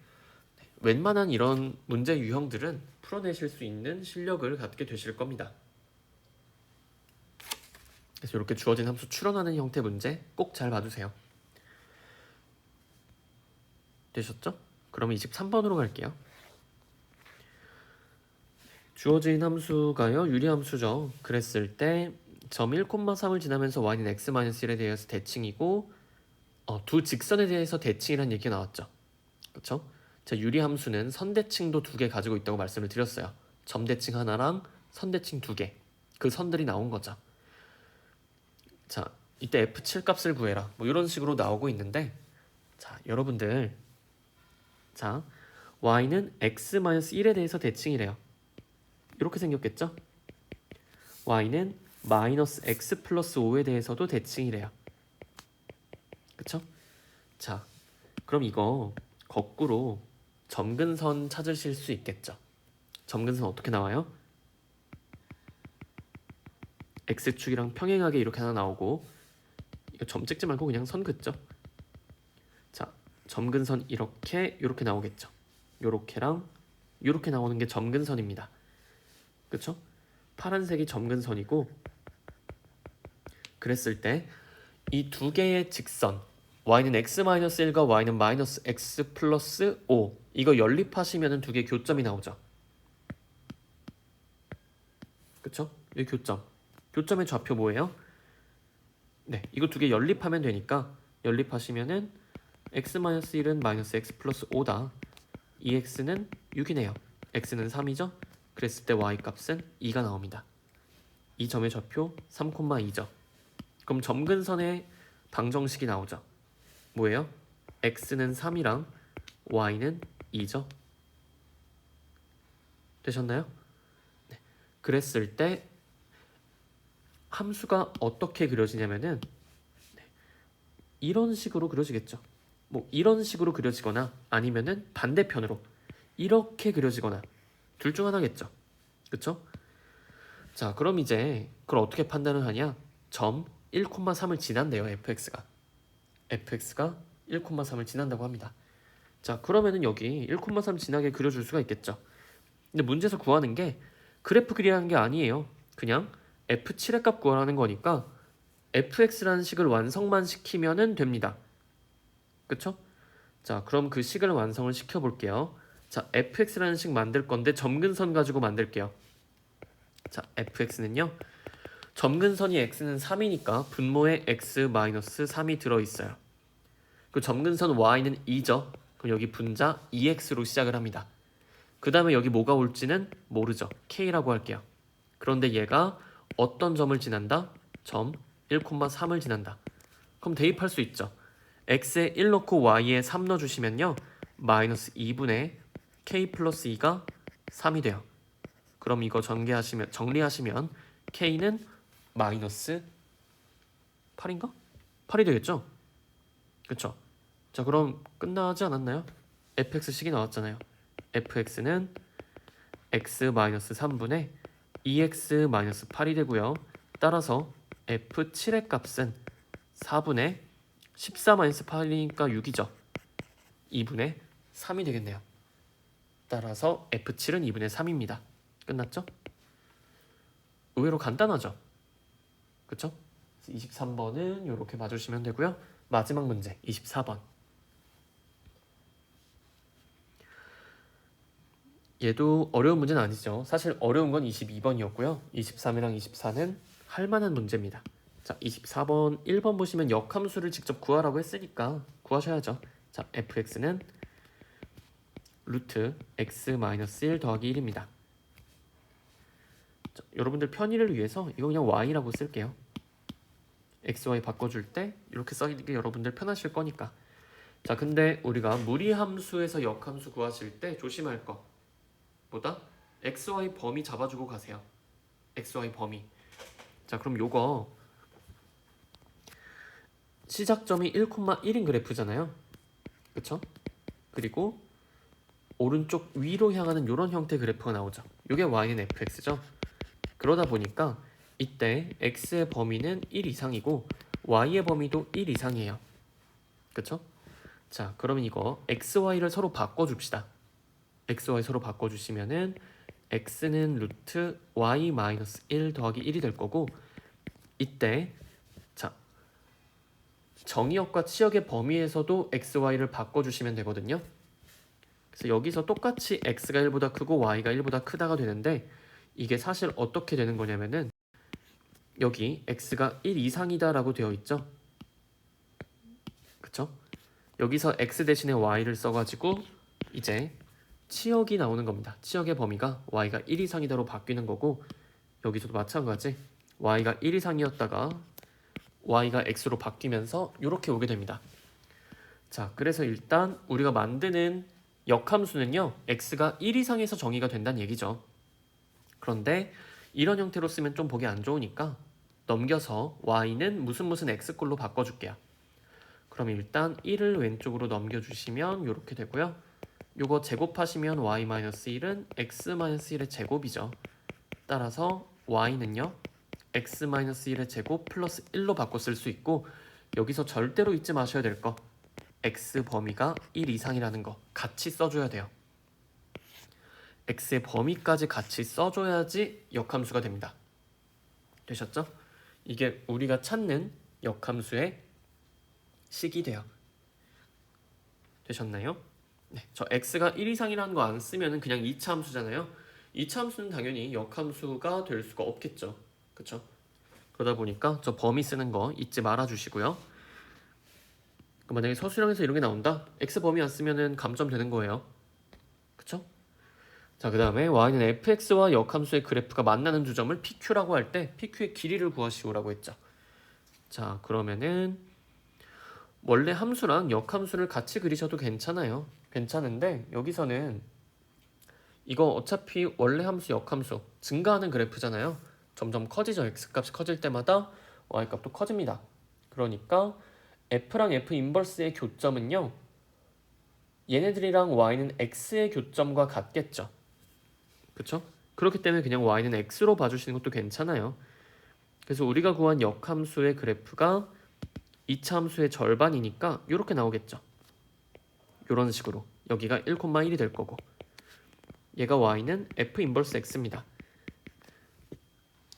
웬만한 이런 문제 유형들은 풀어내실 수 있는 실력을 갖게 되실 겁니다. 그래서 이렇게 주어진 함수 추론하는 형태 문제 꼭 잘 봐주세요. 되셨죠? 그럼 23번으로 갈게요. 주어진 함수가요, 유리함수죠. 그랬을 때 점 1,3을 지나면서 y는 x-1에 대해서 대칭이고 두 직선에 대해서 대칭이라는 얘기가 나왔죠. 그렇죠? 자, 유리함수는 선대칭도 2개 가지고 있다고 말씀을 드렸어요. 점대칭 하나랑 선대칭 2개. 그 선들이 나온 거죠. 자, 이때 f7 값을 구해라. 뭐 이런 식으로 나오고 있는데, 자, 여러분들, 자, y는 x-1에 대해서 대칭이래요. 이렇게 생겼겠죠? y는 마이너스 x 플러스 5에 대해서도 대칭이래요. 그쵸? 자, 그럼 이거 거꾸로 점근선 찾으실 수 있겠죠? 점근선 어떻게 나와요? x축이랑 평행하게 이렇게 하나 나오고, 이거 점 찍지 말고 그냥 선 긋죠? 자, 점근선 이렇게 나오겠죠? 요렇게랑 요렇게 나오는 게 점근선입니다. 그쵸? 파란색이 점근선이고, 그랬을 때 이 두 개의 직선 y는 x-1과 y는 마이너스 x 플러스 5 이거 연립하시면 두 개의 교점이 나오죠. 그쵸? 이 교점의 좌표 뭐예요? 네, 이거 두 개 연립하면 되니까 연립하시면은 x-1은 마이너스 x 플러스 5다. 이 x는 6이네요. x는 3이죠? 그랬을 때 y 값은 2가 나옵니다. 이 점의 좌표 3,2죠. 그럼 점근선의 방정식이 나오죠. 뭐예요? x는 3이랑 y는 2죠. 되셨나요? 네. 그랬을 때 함수가 어떻게 그려지냐면은 이런 식으로 그려지겠죠. 뭐 이런 식으로 그려지거나 아니면은 반대편으로 이렇게 그려지거나 둘 중 하나겠죠. 그쵸? 자, 그럼 이제 그걸 어떻게 판단을 하냐? 점 1,3을 지난대요. fx가 1,3을 지난다고 합니다. 자, 그러면은 여기 1,3 지나게 그려줄 수가 있겠죠. 근데 문제에서 구하는 게 그래프 그리라는 게 아니에요. 그냥 f7의 값 구하라는 거니까 fx라는 식을 완성만 시키면은 됩니다. 그쵸? 자, 그럼 그 식을 완성을 시켜볼게요. 자, fx라는 식 만들 건데 점근선 가지고 만들게요. 자, fx는요. 점근선이 x는 3이니까 분모에 x-3이 들어있어요. 그 점근선 y는 2죠. 그럼 여기 분자 2x로 시작을 합니다. 그 다음에 여기 뭐가 올지는 모르죠. k라고 할게요. 그런데 얘가 어떤 점을 지난다? 점 1,3을 지난다. 그럼 대입할 수 있죠. x에 1 넣고 y에 3 넣어주시면요. 마이너스 2분의 k 플러스 2가 3이 돼요. 그럼 이거 정리하시면 k는 마이너스 8인가? 8이 되겠죠? 그쵸? 자, 그럼 끝나지 않았나요? fx식이 나왔잖아요. fx는 x-3분의 2x-8이 되고요. 따라서 f7의 값은 4분의 14-8이니까 6이죠. 2분의 3이 되겠네요. 따라서 f7은 2분의 3입니다. 끝났죠? 의외로 간단하죠? 그쵸? 23번은 이렇게 봐주시면 되고요. 마지막 문제 24번. 얘도 어려운 문제는 아니죠. 사실 어려운 건 22번이었고요. 23이랑 24는 할 만한 문제입니다. 자, 24번, 1번 보시면 역함수를 직접 구하라고 했으니까 구하셔야죠. 자, fx는 루트 x-1 더하기 1입니다. 자, 여러분들 편의를 위해서 이거 그냥 y라고 쓸게요. xy 바꿔줄 때 이렇게 써있는 게 여러분들 편하실 거니까. 자, 근데 우리가 무리함수에서 역함수 구하실 때 조심할 거 보다 xy 범위 잡아주고 가세요. xy 범위. 자, 그럼 요거 시작점이 1,1인 그래프잖아요. 그쵸? 그리고 오른쪽 위로 향하는 이런 형태의 그래프가 나오죠. 이게 y는 fx죠. 그러다 보니까 이때 x의 범위는 1 이상이고 y의 범위도 1 이상이에요. 그쵸? 자, 그러면 이거 xy를 서로 바꿔줍시다. xy 서로 바꿔주시면은 x는 루트 y-1 더하기 1이 될 거고, 이때 자, 정의역과 치역의 범위에서도 xy를 바꿔주시면 되거든요. 그래서 여기서 똑같이 x가 1보다 크고 y가 1보다 크다가 되는데, 이게 사실 어떻게 되는 거냐면은 여기 x가 1 이상이다 라고 되어 있죠. 그쵸? 여기서 x 대신에 y를 써가지고 이제 치역이 나오는 겁니다. 치역의 범위가 y가 1 이상이다로 바뀌는 거고, 여기서도 마찬가지 y가 1 이상이었다가 y가 x로 바뀌면서 이렇게 오게 됩니다. 자, 그래서 일단 우리가 만드는 역함수는요, x가 1 이상에서 정의가 된다는 얘기죠. 그런데 이런 형태로 쓰면 좀 보기 안 좋으니까 넘겨서 y는 무슨 x꼴로 바꿔줄게요. 그럼 일단 1을 왼쪽으로 넘겨주시면 이렇게 되고요. 요거 제곱하시면 y-1은 x-1의 제곱이죠. 따라서 y는요, x-1의 제곱 플러스 1로 바꿔 쓸 수 있고, 여기서 절대로 잊지 마셔야 될 거, x 범위가 1 이상이라는 거 같이 써줘야 돼요. x의 범위까지 같이 써줘야지 역함수가 됩니다. 되셨죠? 이게 우리가 찾는 역함수의 식이 돼요. 되셨나요? 네, 저 x가 1 이상이라는 거 안 쓰면은 그냥 2차 함수잖아요. 2차 함수는 당연히 역함수가 될 수가 없겠죠. 그쵸? 그러다 보니까 저 범위 쓰는 거 잊지 말아 주시고요. 만약에 서술형에서 이런 게 나온다? x 범위 안 쓰면은 감점되는 거예요. 그쵸? 자, 그 다음에 y는 fx와 역함수의 그래프가 만나는 두 점을 pq라고 할 때 pq의 길이를 구하시오라고 했죠. 자, 그러면은 원래 함수랑 역함수를 같이 그리셔도 괜찮아요. 괜찮은데 여기서는 이거 어차피 원래 함수, 역함수 증가하는 그래프잖아요. 점점 커지죠. x값이 커질 때마다 y값도 커집니다. 그러니까 f랑 f 인버스의 교점은요, 얘네들이랑 y는 x의 교점과 같겠죠. 그쵸? 그렇기 때문에 그냥 y는 x로 봐주시는 것도 괜찮아요. 그래서 우리가 구한 역함수의 그래프가 2차 함수의 절반이니까 이렇게 나오겠죠. 이런 식으로 여기가 1,1이 될 거고, 얘가 y는 f 인버스 x입니다.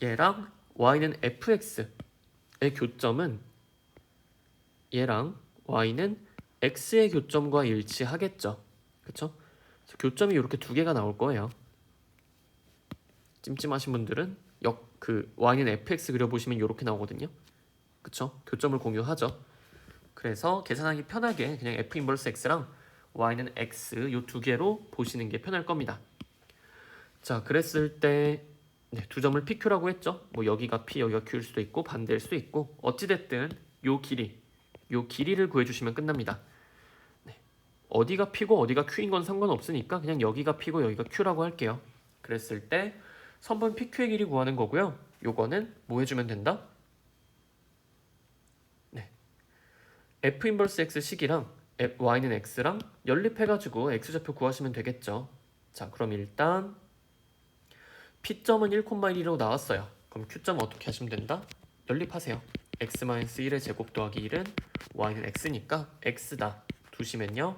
얘랑 y는 fx의 교점은 얘랑 y는 x의 교점과 일치하겠죠. 그쵸? 교점이 이렇게 두 개가 나올 거예요. 찜찜하신 분들은 y는 fx 그려보시면 이렇게 나오거든요. 그쵸? 교점을 공유하죠. 그래서 계산하기 편하게 그냥 f 인버스 x랑 y는 x 요 두 개로 보시는 게 편할 겁니다. 자, 그랬을 때 네, 두 점을 pq라고 했죠. 뭐 여기가 p, 여기가 q일 수도 있고 반대일 수도 있고, 어찌됐든 요 길이를 구해주시면 끝납니다. 네, 어디가 p고 어디가 q인 건 상관없으니까 그냥 여기가 p고 여기가 q라고 할게요. 그랬을 때 선분 pq의 길이 구하는 거고요. 요거는 뭐 해주면 된다? 네, f 인버스 x 식이랑 y는 x랑 연립해가지고 x좌표 구하시면 되겠죠. 자, 그럼 일단 P점은 1,1로 나왔어요. 그럼 Q점 어떻게 하시면 된다? 연립하세요. x-1의 제곱 더하기 1은 y는 x니까 x다 두시면요,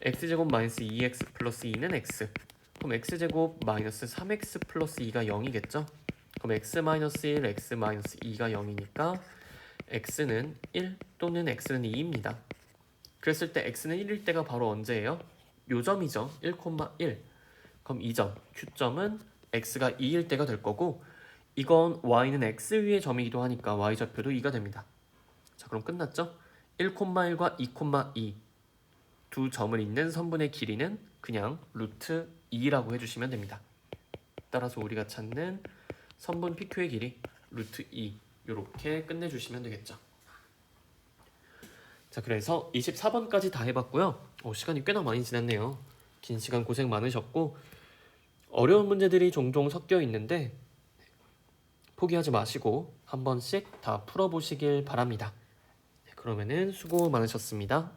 x제곱 마이너스 2x 플러스 2는 x. 그럼 x제곱 마이너스 3x 플러스 2가 0이겠죠? 그럼 x-1, x-2가 0이니까 x는 1 또는 x는 2입니다. 그랬을 때 x는 1일 때가 바로 언제예요? 요 점이죠. 1,1. 그럼 이 점 Q점은 x가 2일 때가 될 거고 이건 y는 x 위의 점이기도 하니까 y좌표도 2가 됩니다. 자, 그럼 끝났죠? 1,1과 2,2 두 점을 잇는 선분의 길이는 그냥 루트 2라고 해주시면 됩니다. 따라서 우리가 찾는 선분 PQ의 길이 루트 2 이렇게 끝내주시면 되겠죠. 자, 그래서 24번까지 다 해봤고요. 시간이 꽤나 많이 지났네요. 긴 시간 고생 많으셨고 어려운 문제들이 종종 섞여 있는데 포기하지 마시고 한 번씩 다 풀어보시길 바랍니다. 그러면은 수고 많으셨습니다.